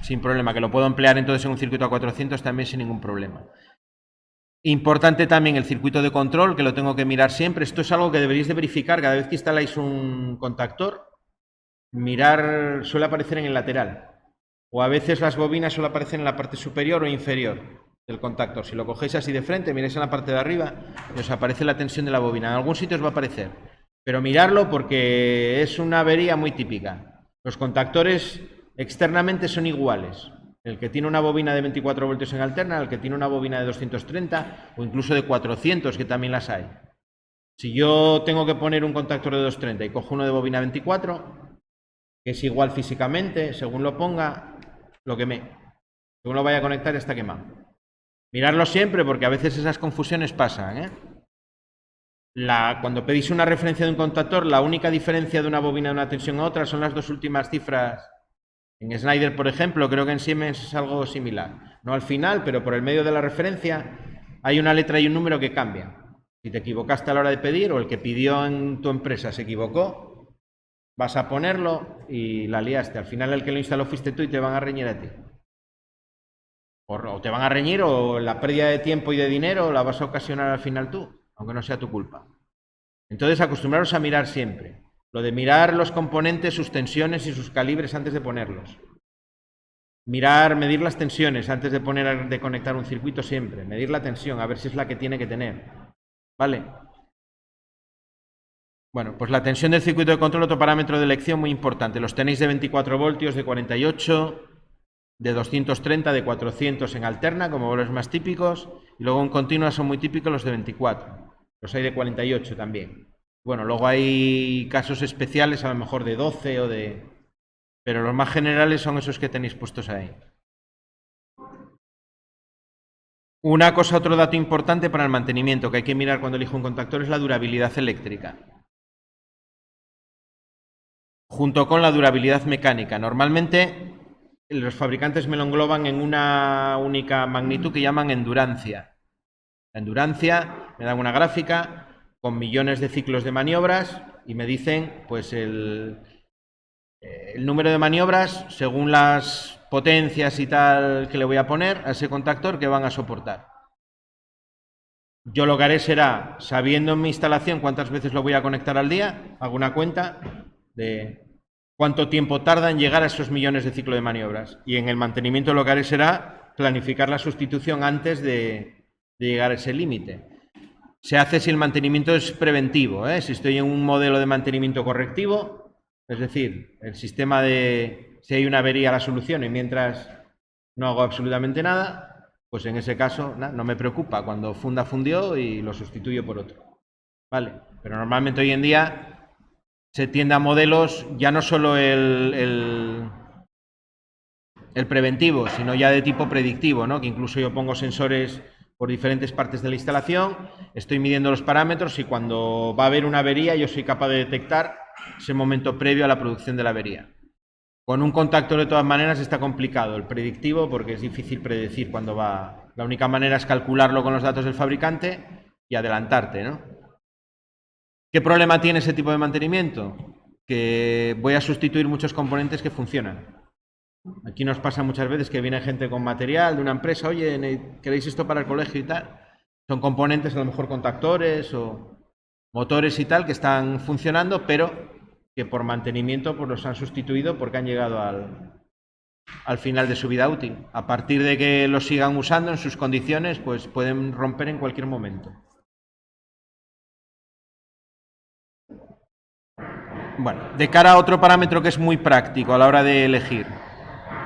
sin problema, que lo puedo emplear entonces en un circuito a 400 también sin ningún problema. Importante también el circuito de control, que lo tengo que mirar siempre. Esto es algo que deberéis de verificar cada vez que instaláis un contactor. Mirar, suele aparecer en el lateral. O a veces las bobinas suelen aparecer en la parte superior o inferior del contactor. Si lo cogéis así de frente, miráis en la parte de arriba y os aparece la tensión de la bobina. En algún sitio os va a aparecer. Pero mirarlo porque es una avería muy típica. Los contactores externamente son iguales. El que tiene una bobina de 24 voltios en alterna, el que tiene una bobina de 230 o incluso de 400, que también las hay. Si yo tengo que poner un contactor de 230 y cojo uno de bobina 24, que es igual físicamente, según lo ponga, lo quemé. Según lo vaya a conectar, está quemado. Mirarlo siempre porque a veces esas confusiones pasan, ¿eh? Cuando pedís una referencia de un contactor, la única diferencia de una bobina de una tensión a otra son las dos últimas cifras. En Schneider, por ejemplo, creo que en Siemens es algo similar. No al final, pero por el medio de la referencia hay una letra y un número que cambian. Si te equivocaste a la hora de pedir o el que pidió en tu empresa se equivocó, vas a ponerlo y la liaste. Al final el que lo instaló fuiste tú y te van a reñir a ti. O te van a reñir o la pérdida de tiempo y de dinero la vas a ocasionar al final tú, aunque no sea tu culpa. Entonces acostumbraros a mirar siempre. Lo de mirar los componentes, sus tensiones y sus calibres antes de ponerlos. Medir las tensiones antes de conectar un circuito siempre. Medir la tensión, a ver si es la que tiene que tener. ¿Vale? Bueno, pues la tensión del circuito de control, otro parámetro de elección muy importante. Los tenéis de 24 voltios, de 48, de 230, de 400 en alterna, como valores más típicos. Y luego en continua son muy típicos los de 24. Los hay de 48 también. Bueno, luego hay casos especiales, a lo mejor de 12 o de... Pero los más generales son esos que tenéis puestos ahí. Una cosa, otro dato importante para el mantenimiento que hay que mirar cuando elijo un contactor es la durabilidad eléctrica. junto con la durabilidad mecánica. Normalmente los fabricantes me lo engloban en una única magnitud que llaman endurancia. La endurancia, me dan una gráfica con millones de ciclos de maniobras y me dicen pues el número de maniobras según las potencias y tal que le voy a poner a ese contactor que van a soportar. Yo lo que haré será, sabiendo en mi instalación cuántas veces lo voy a conectar al día, hago una cuenta de cuánto tiempo tarda en llegar a esos millones de ciclos de maniobras. Y en el mantenimiento lo que haré será planificar la sustitución antes de llegar a ese límite. Se hace si el mantenimiento es preventivo, si estoy en un modelo de mantenimiento correctivo, es decir, el sistema de si hay una avería la soluciono y mientras no hago absolutamente nada, pues en ese caso no me preocupa, cuando fundió y lo sustituyo por otro. ¿Vale? Pero normalmente hoy en día se tiende a modelos ya no solo el preventivo, sino ya de tipo predictivo, ¿no? Que incluso yo pongo sensores por diferentes partes de la instalación, estoy midiendo los parámetros y cuando va a haber una avería yo soy capaz de detectar ese momento previo a la producción de la avería. Con un contactor de todas maneras está complicado, el predictivo, porque es difícil predecir cuándo va. La única manera es calcularlo con los datos del fabricante y adelantarte, ¿no? ¿Qué problema tiene ese tipo de mantenimiento? Que voy a sustituir muchos componentes que funcionan. Aquí nos pasa muchas veces que viene gente con material de una empresa, oye, ¿queréis esto para el colegio y tal? Son componentes, a lo mejor contactores o motores y tal, que están funcionando, pero que por mantenimiento pues los han sustituido porque han llegado al final de su vida útil. A partir de que los sigan usando en sus condiciones, pues pueden romper en cualquier momento. Bueno, de cara a otro parámetro que es muy práctico a la hora de elegir.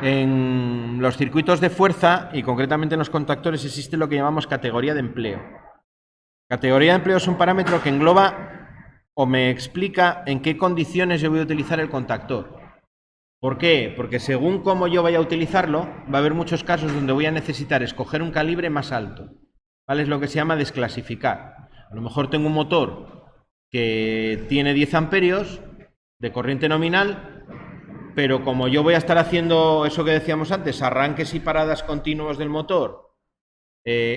En los circuitos de fuerza y concretamente en los contactores existe lo que llamamos categoría de empleo. Categoría de empleo es un parámetro que engloba o me explica en qué condiciones yo voy a utilizar el contactor. ¿Por qué? Porque según cómo yo vaya a utilizarlo, va a haber muchos casos donde voy a necesitar escoger un calibre más alto. ¿Vale? Es lo que se llama desclasificar. A lo mejor tengo un motor que tiene 10 amperios de corriente nominal, pero como yo voy a estar haciendo eso que decíamos antes, arranques y paradas continuos del motor,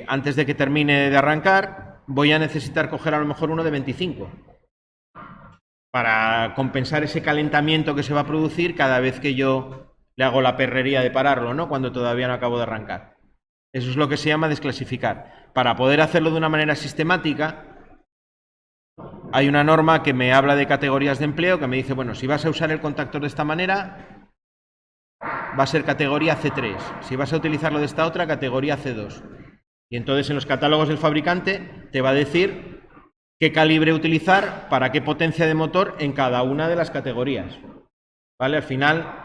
antes de que termine de arrancar, voy a necesitar coger a lo mejor uno de 25 para compensar ese calentamiento que se va a producir cada vez que yo le hago la perrería de pararlo, ¿no? Cuando todavía no acabo de arrancar. Eso es lo que se llama desclasificar. Para poder hacerlo de una manera sistemática, hay una norma que me habla de categorías de empleo, que me dice, bueno, si vas a usar el contactor de esta manera, va a ser categoría C3. Si vas a utilizarlo de esta otra, categoría C2. Y entonces en los catálogos del fabricante te va a decir qué calibre utilizar para qué potencia de motor en cada una de las categorías. ¿Vale? Al final,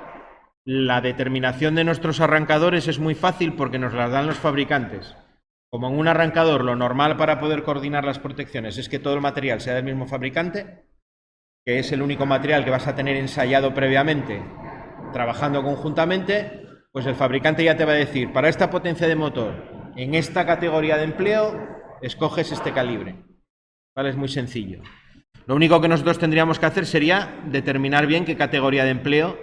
la determinación de nuestros arrancadores es muy fácil porque nos las dan los fabricantes. Como en un arrancador lo normal para poder coordinar las protecciones es que todo el material sea del mismo fabricante, que es el único material que vas a tener ensayado previamente, trabajando conjuntamente, pues el fabricante ya te va a decir, para esta potencia de motor, en esta categoría de empleo, escoges este calibre. ¿Vale? Es muy sencillo. Lo único que nosotros tendríamos que hacer sería determinar bien qué categoría de empleo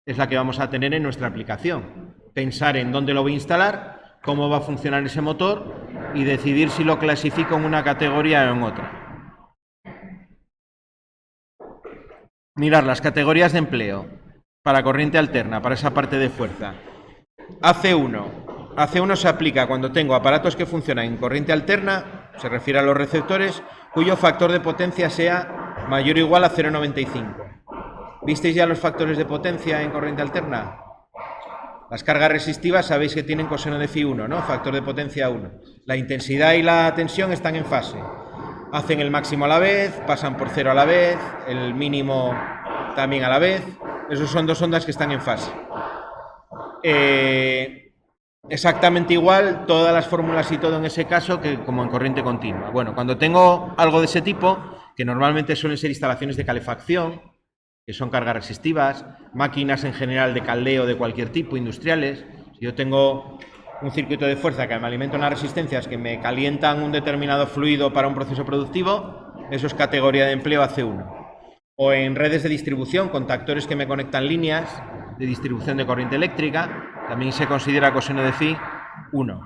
es la que vamos a tener en nuestra aplicación. Pensar en dónde lo voy a instalar, cómo va a funcionar ese motor y decidir si lo clasifico en una categoría o en otra. Mirar las categorías de empleo para corriente alterna, para esa parte de fuerza. AC1. AC1 se aplica cuando tengo aparatos que funcionan en corriente alterna, se refiere a los receptores, cuyo factor de potencia sea mayor o igual a 0,95. ¿Visteis ya los factores de potencia en corriente alterna? Las cargas resistivas sabéis que tienen coseno de Φ1, ¿no? Factor de potencia 1. La intensidad y la tensión están en fase. Hacen el máximo a la vez, pasan por 0 a la vez, el mínimo también a la vez. Esos son dos ondas que están en fase. Exactamente igual todas las fórmulas y todo en ese caso que como en corriente continua. Bueno, cuando tengo algo de ese tipo, que normalmente suelen ser instalaciones de calefacción, que son cargas resistivas, máquinas en general de caldeo de cualquier tipo, industriales, si yo tengo un circuito de fuerza que me alimenta unas resistencias que me calientan un determinado fluido para un proceso productivo, eso es categoría de empleo AC1. O en redes de distribución, contactores que me conectan líneas de distribución de corriente eléctrica, también se considera coseno de phi 1.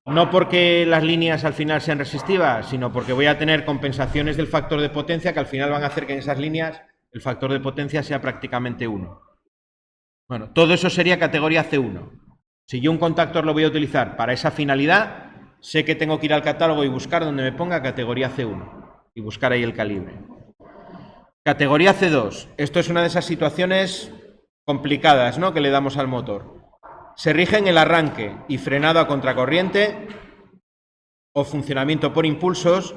No porque las líneas al final sean resistivas, sino porque voy a tener compensaciones del factor de potencia que al final van a hacer que en esas líneas el factor de potencia sea prácticamente 1. Bueno, todo eso sería categoría C1. Si yo un contactor lo voy a utilizar para esa finalidad, sé que tengo que ir al catálogo y buscar donde me ponga categoría C1 y buscar ahí el calibre. Categoría C2. Esto es una de esas situaciones complicadas, ¿no?, que le damos al motor. Se rige en el arranque y frenado a contracorriente o funcionamiento por impulsos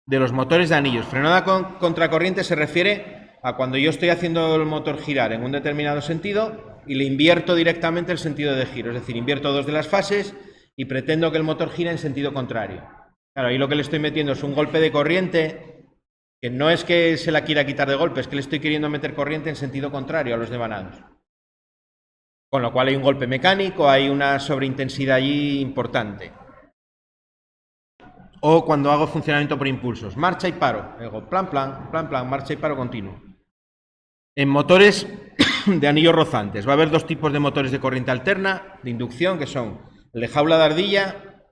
de los motores de anillos. Frenado a contracorriente se refiere a cuando yo estoy haciendo el motor girar en un determinado sentido y le invierto directamente el sentido de giro. Es decir, invierto dos de las fases y pretendo que el motor gire en sentido contrario. Claro, ahí lo que le estoy metiendo es un golpe de corriente que no es que se la quiera quitar de golpe, es que le estoy queriendo meter corriente en sentido contrario a los devanados. Con lo cual hay un golpe mecánico, hay una sobreintensidad allí importante. O cuando hago funcionamiento por impulsos, marcha y paro, hago plan, plan, plan, plan, marcha y paro continuo. En motores de anillos rozantes va a haber dos tipos de motores de corriente alterna, de inducción, que son el de jaula de ardilla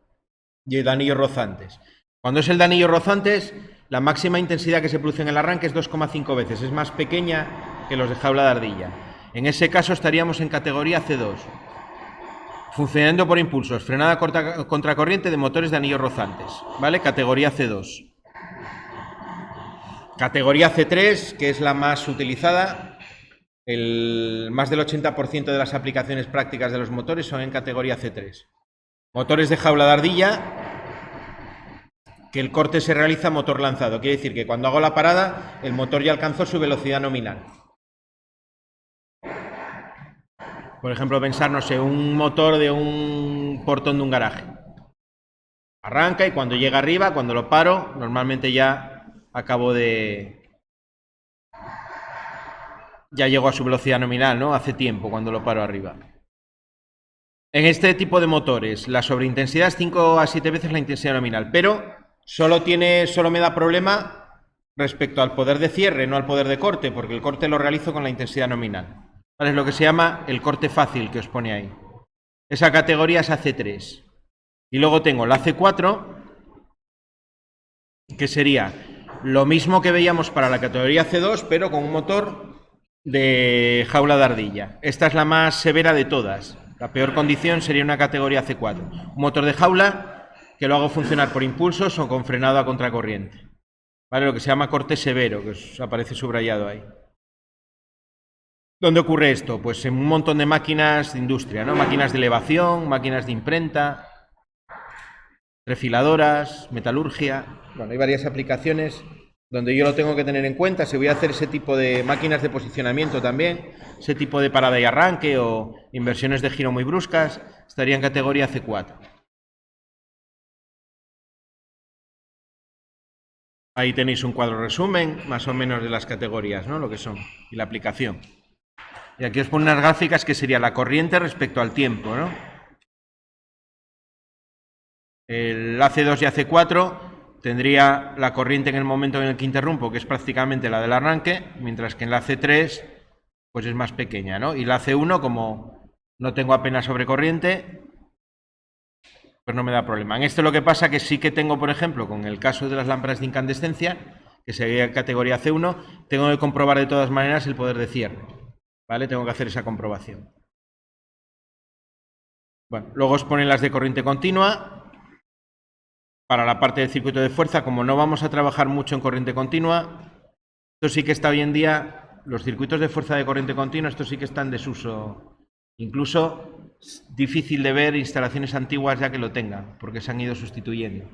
y el de anillos rozantes. Cuando es el de anillos rozantes, la máxima intensidad que se produce en el arranque es 2,5 veces, es más pequeña que los de jaula de ardilla. En ese caso estaríamos en categoría C2. Funcionando por impulsos, frenada contracorriente de motores de anillos rozantes, ¿vale? Categoría C2. Categoría C3, que es la más utilizada, más del 80% de las aplicaciones prácticas de los motores son en categoría C3. Motores de jaula de ardilla, que el corte se realiza a motor lanzado. Quiere decir que cuando hago la parada, el motor ya alcanzó su velocidad nominal. Por ejemplo, pensar, no sé, un motor de un portón de un garaje. Arranca y cuando llega arriba, cuando lo paro, normalmente ya acabo de... ya llego a su velocidad nominal, ¿no? Hace tiempo cuando lo paro arriba. En este tipo de motores, la sobreintensidad es 5 a 7 veces la intensidad nominal, pero solo me da problema respecto al poder de cierre, no al poder de corte, porque el corte lo realizo con la intensidad nominal. ¿Vale? Es lo que se llama el corte fácil que os pone ahí. Esa categoría es AC3. Y luego tengo la AC4, que sería lo mismo que veíamos para la categoría C2, pero con un motor de jaula de ardilla. Esta es la más severa de todas. La peor condición sería una categoría C4. Un motor de jaula que lo hago funcionar por impulsos o con frenado a contracorriente. ¿Vale? Lo que se llama corte severo, que os aparece subrayado ahí. ¿Dónde ocurre esto? Pues en un montón de máquinas de industria, ¿no? Máquinas de elevación, máquinas de imprenta, refiladoras, metalurgia. Bueno, hay varias aplicaciones donde yo lo tengo que tener en cuenta. Si voy a hacer ese tipo de máquinas de posicionamiento también, ese tipo de parada y arranque o inversiones de giro muy bruscas, estaría en categoría C4. Ahí tenéis un cuadro resumen, más o menos, de las categorías, ¿no? Lo que son, y la aplicación. Y aquí os pongo unas gráficas que sería la corriente respecto al tiempo, ¿no? El AC2 y AC4 tendría la corriente en el momento en el que interrumpo, que es prácticamente la del arranque, mientras que en la AC3 pues es más pequeña, ¿no? Y la AC1, como no tengo apenas sobrecorriente, pues no me da problema. En esto lo que pasa que sí que tengo, por ejemplo, con el caso de las lámparas de incandescencia, que sería categoría C1, tengo que comprobar de todas maneras el poder de cierre, ¿vale? Tengo que hacer esa comprobación. Bueno, luego os ponen las de corriente continua. Para la parte del circuito de fuerza, como no vamos a trabajar mucho en corriente continua, esto sí que está hoy en día, los circuitos de fuerza de corriente continua, esto sí que está en desuso. Incluso es difícil de ver instalaciones antiguas ya que lo tengan, porque se han ido sustituyendo.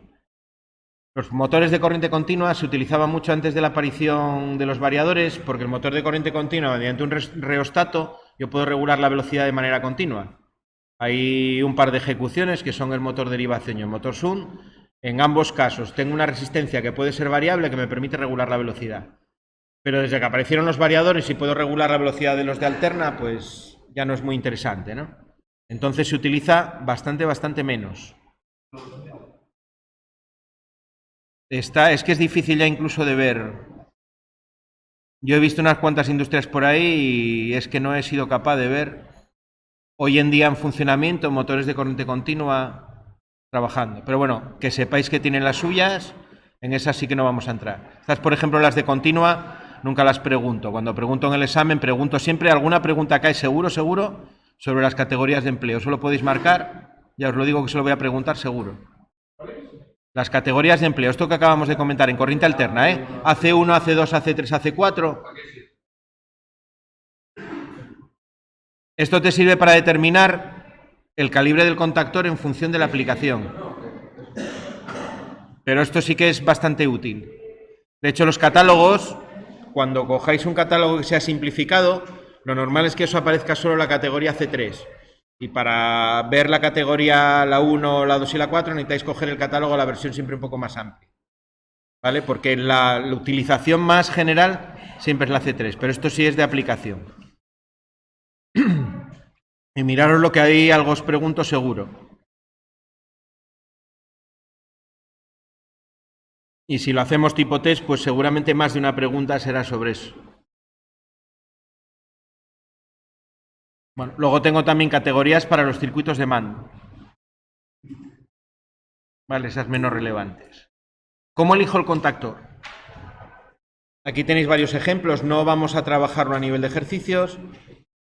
Los motores de corriente continua se utilizaban mucho antes de la aparición de los variadores, porque el motor de corriente continua, mediante un reostato, yo puedo regular la velocidad de manera continua. Hay un par de ejecuciones que son el motor derivación y el motor Shunt. En ambos casos tengo una resistencia que puede ser variable que me permite regular la velocidad. Pero desde que aparecieron los variadores y puedo regular la velocidad de los de alterna, pues ya no es muy interesante, ¿no? Entonces se utiliza bastante menos. Es que es difícil ya incluso de ver Yo he visto unas cuantas industrias por ahí y es que no he sido capaz de ver hoy en día en funcionamiento motores de corriente continua trabajando. Pero bueno, que sepáis que tienen las suyas, en esas sí que no vamos a entrar. Estas, por ejemplo, las de continua, nunca las pregunto. Cuando pregunto en el examen, pregunto siempre alguna pregunta cae seguro sobre las categorías de empleo. Solo podéis marcar, ya os lo digo que se lo voy a preguntar seguro. Las categorías de empleo, esto que acabamos de comentar en corriente alterna, AC1, AC2, AC3, AC4. Esto te sirve para determinar el calibre del contactor en función de la aplicación. Pero esto sí que es bastante útil. De hecho, los catálogos, cuando cojáis un catálogo que sea simplificado, lo normal es que eso aparezca solo la categoría C3. Y para ver la categoría, la 1, la 2 y la 4, necesitáis coger el catálogo, la versión siempre un poco más amplia. ¿Vale? Porque la utilización más general siempre es la C3, pero esto sí es de aplicación. Y miraros lo que hay, algo os pregunto seguro. Y si lo hacemos tipo test, pues seguramente más de una pregunta será sobre eso. Bueno, luego tengo también categorías para los circuitos de mando. Vale, esas menos relevantes. ¿Cómo elijo el contactor? Aquí tenéis varios ejemplos, no vamos a trabajarlo a nivel de ejercicios,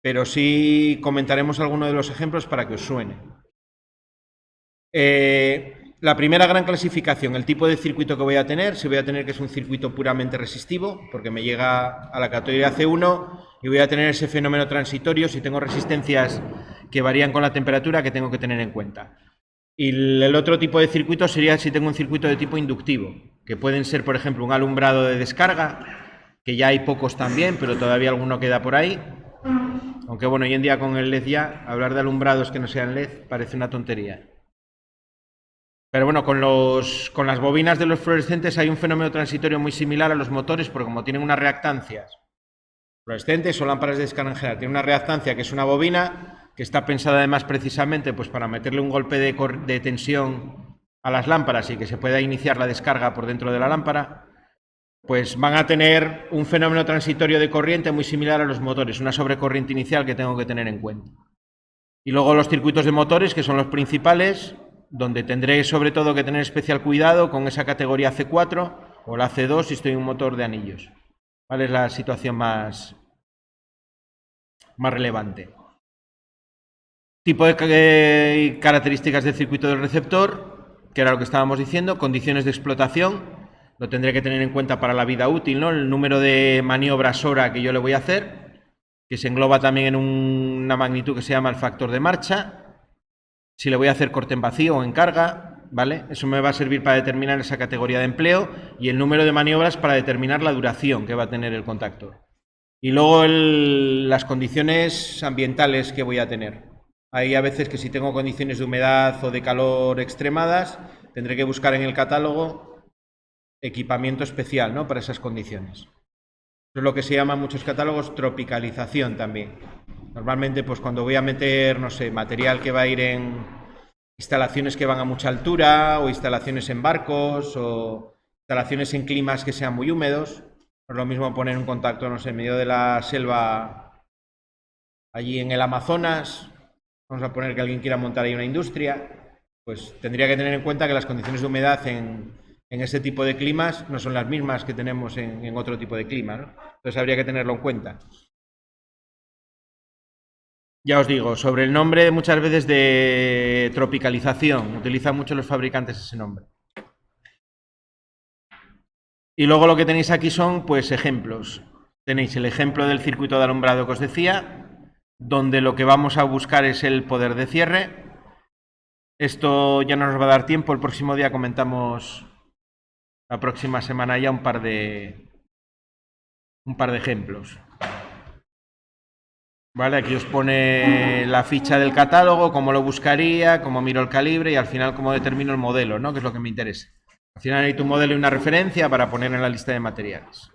pero sí comentaremos algunos de los ejemplos para que os suene. La primera gran clasificación, el tipo de circuito que voy a tener, si voy a tener que es un circuito puramente resistivo, porque me llega a la categoría C1 y voy a tener ese fenómeno transitorio si tengo resistencias que varían con la temperatura que tengo que tener en cuenta. Y el otro tipo de circuito sería si tengo un circuito de tipo inductivo, que pueden ser, por ejemplo, un alumbrado de descarga, que ya hay pocos también, pero todavía alguno queda por ahí. Aunque bueno, hoy en día con el LED ya, hablar de alumbrados que no sean LED parece una tontería. Pero bueno, con las bobinas de los fluorescentes hay un fenómeno transitorio muy similar a los motores, porque como tienen unas reactancias fluorescentes o lámparas de descarga en general, tiene una reactancia que es una bobina, que está pensada además precisamente pues, para meterle un golpe de tensión a las lámparas y que se pueda iniciar la descarga por dentro de la lámpara, pues van a tener un fenómeno transitorio de corriente muy similar a los motores, una sobrecorriente inicial que tengo que tener en cuenta. Y luego los circuitos de motores, que son los principales, donde tendré sobre todo que tener especial cuidado con esa categoría C4 o la C2 si estoy en un motor de anillos. ¿Vale? Es la situación más relevante. Tipo de características del circuito del receptor, que era lo que estábamos diciendo, condiciones de explotación, lo tendré que tener en cuenta para la vida útil, ¿no? El número de maniobras hora que yo le voy a hacer, que se engloba también en una magnitud que se llama el factor de marcha, si le voy a hacer corte en vacío o en carga, ¿vale? Eso me va a servir para determinar esa categoría de empleo y el número de maniobras para determinar la duración que va a tener el contactor. Y luego las condiciones ambientales que voy a tener. Hay a veces que si tengo condiciones de humedad o de calor extremadas, tendré que buscar en el catálogo equipamiento especial, ¿no? Para esas condiciones. Eso es lo que se llama en muchos catálogos tropicalización también. Normalmente, pues cuando voy a meter, no sé, material que va a ir en instalaciones que van a mucha altura, o instalaciones en barcos, o instalaciones en climas que sean muy húmedos, no es lo mismo poner un contacto, no sé, en medio de la selva, allí en el Amazonas, vamos a poner que alguien quiera montar ahí una industria, pues tendría que tener en cuenta que las condiciones de humedad en ese tipo de climas no son las mismas que tenemos en otro tipo de clima, ¿no? Entonces habría que tenerlo en cuenta. Ya os digo, sobre el nombre muchas veces de tropicalización, utilizan mucho los fabricantes ese nombre. Y luego lo que tenéis aquí son pues ejemplos. Tenéis el ejemplo del circuito de alumbrado que os decía, donde lo que vamos a buscar es el poder de cierre. Esto ya no nos va a dar tiempo, el próximo día comentamos, la próxima semana ya un par de ejemplos. Vale, aquí os pone la ficha del catálogo, cómo lo buscaría, cómo miro el calibre y al final cómo determino el modelo, ¿no? Que es lo que me interesa. Al final necesito un modelo y una referencia para poner en la lista de materiales.